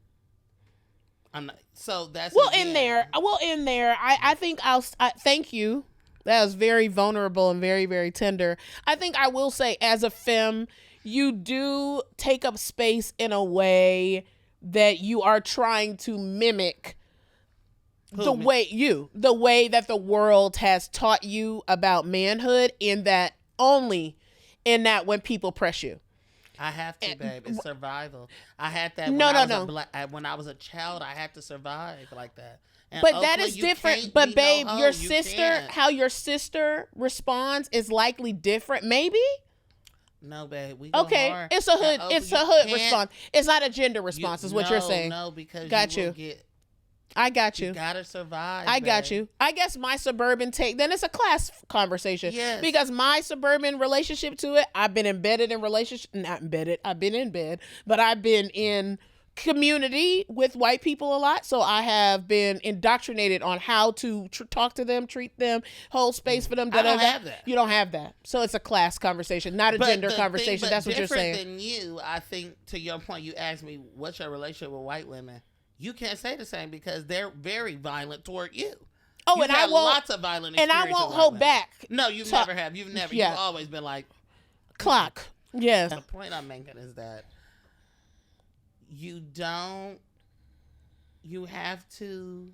S1: I'm not. So that's
S2: in there. I think I thank you. That was very vulnerable and very, very tender. I think I will say, as a femme, you do take up space in a way that you are trying to mimic the way that the world has taught you about manhood, in that when people press you.
S1: I have to, babe. It's survival. I had that when I was a child. I had to survive like that. And
S2: but that is different. But babe, how your sister responds is likely different. Maybe.
S1: No, babe. We go hard.
S2: It's a hood. It's a hood response. It's not a gender response. Is what you're saying?
S1: No, because
S2: I got you.
S1: You gotta survive.
S2: I got you. I guess my suburban take, then it's a class conversation.
S1: Yes.
S2: Because my suburban relationship to it, I've been embedded in not embedded, I've been in bed, but I've been in community with white people a lot. So I have been indoctrinated on how to talk to them, treat them, hold space for them.
S1: I don't have that.
S2: You don't have that. So it's a class conversation, not a gender conversation. That's what you're saying.
S1: Different than you, I think, to your point, you asked me, what's your relationship with white women? You can't say the same because they're very violent toward you.
S2: Oh, and I won't.
S1: Lots of violent experiences.
S2: And I won't hold back.
S1: No, you never have. You've never. Yeah. You've always been like
S2: clock. Yes.
S1: The point I'm making is that you don't. You have to.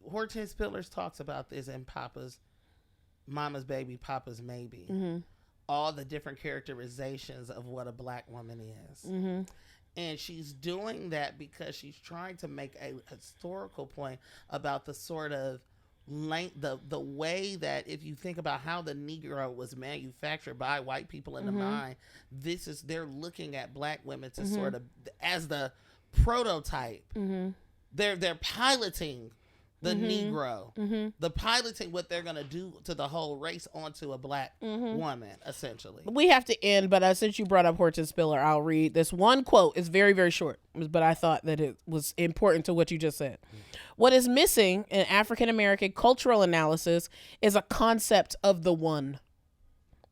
S1: Hortense Pillars talks about this in Papa's, Mama's Baby, Papa's Maybe.
S2: Mm-hmm.
S1: All the different characterizations of what a black woman is.
S2: Mm-hmm.
S1: And she's doing that because she's trying to make a historical point about the sort of the way that, if you think about how the Negro was manufactured by white people in the mind, they're looking at black women to sort of as the prototype. They're piloting the Negro, the piloting what they're gonna do to the whole race onto a black woman, essentially.
S2: We have to end, but since you brought up Hortense Spiller, I'll read this one quote. It's very, very short, but I thought that it was important to what you just said. What is missing in African American cultural analysis is a concept of the one.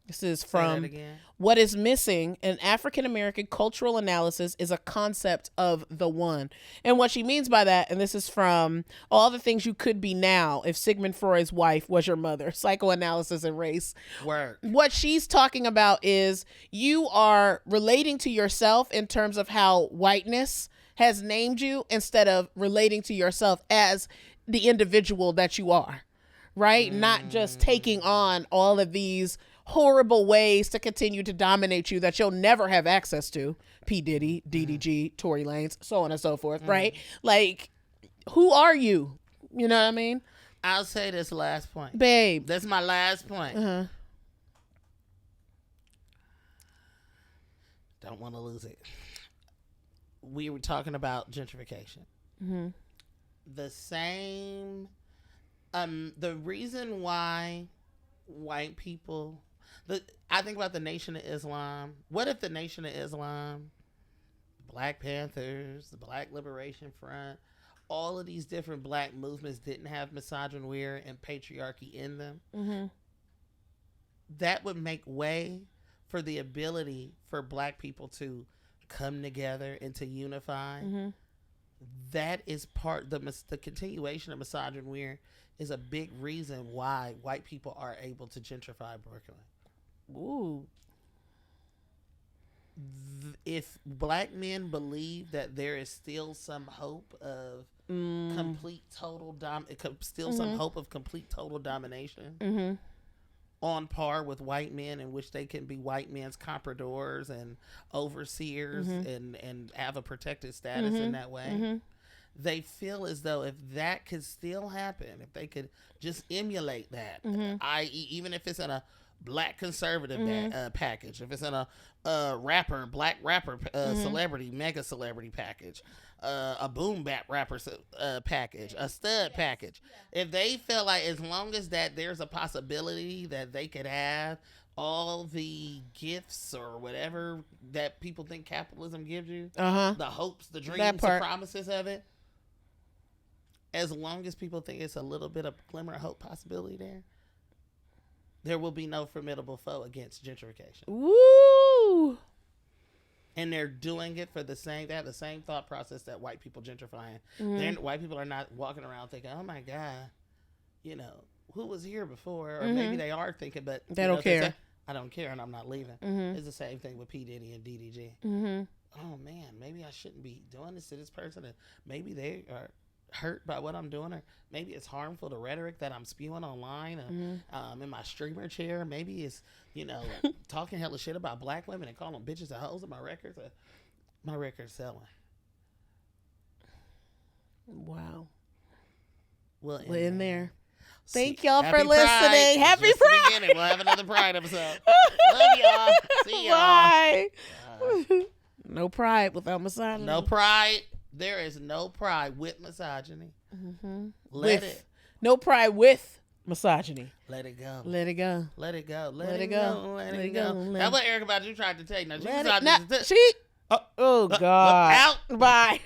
S2: This is from What is Missing in African American Cultural Analysis is a Concept of the One. And what she means by that, and this is from All the Things You Could Be Now If Sigmund Freud's Wife Was Your Mother, Psychoanalysis and Race.
S1: Word.
S2: What she's talking about is you are relating to yourself in terms of how whiteness has named you instead of relating to yourself as the individual that you are, right? Not just taking on all of these horrible ways to continue to dominate you that you'll never have access to. P. Diddy, DDG, Tory Lanez, so on and so forth, right? Like, who are you? You know what I mean?
S1: I'll say this last point.
S2: Babe.
S1: That's my last point. Don't want to lose it. We were talking about gentrification. The same, the reason why white people, I think about the Nation of Islam. What if the Nation of Islam, Black Panthers, the Black Liberation Front, all of these different black movements didn't have misogyny and patriarchy in them? That would make way for the ability for black people to come together and to unify. That is the continuation of misogyny is a big reason why white people are able to gentrify Brooklyn.
S2: Ooh.
S1: If black men believe that there is still some hope of complete total some hope of complete total domination on par with white men, in which they can be white men's compradors and overseers and have a protected status in that way. They feel as though if that could still happen, if they could just emulate that, i.e., even if it's in a black conservative package, if it's in a black rapper celebrity, mega celebrity package, a boom bap rapper package, a stud package, if they feel like as long as that there's a possibility that they could have all the gifts or whatever that people think capitalism gives you, the hopes, the dreams, the promises of it, as long as people think it's a little bit of glimmer of hope possibility there will be no formidable foe against gentrification.
S2: Woo!
S1: And they're doing it for they have the same thought process that white people gentrifying. White people are not walking around thinking, oh my God, who was here before? Or maybe they are thinking, but
S2: they don't care.
S1: Say, I don't care and I'm not leaving. It's the same thing with P. Diddy and DDG. Oh man, maybe I shouldn't be doing this to this person. And maybe they are hurt by what I'm doing, or maybe it's harmful, the rhetoric that I'm spewing online, in my streamer chair. Maybe it's, talking hella shit about black women and calling bitches and hoes in my records. My record's selling.
S2: Wow.
S1: Well,
S2: in there.
S1: See,
S2: Thank y'all for
S1: Happy
S2: listening.
S1: Pride.
S2: Happy
S1: Just the
S2: Pride.
S1: beginning. We'll have another Pride episode. Love y'all. See y'all.
S2: Bye. No pride without misogyny.
S1: No pride. There is no pride with misogyny. Let it.
S2: No pride with misogyny.
S1: Let it go.
S2: Let it go.
S1: Let it go.
S2: Let it go.
S1: Let it go. That's what Aryka about you tried to take. Now,
S2: Oh God.
S1: out.
S2: Bye.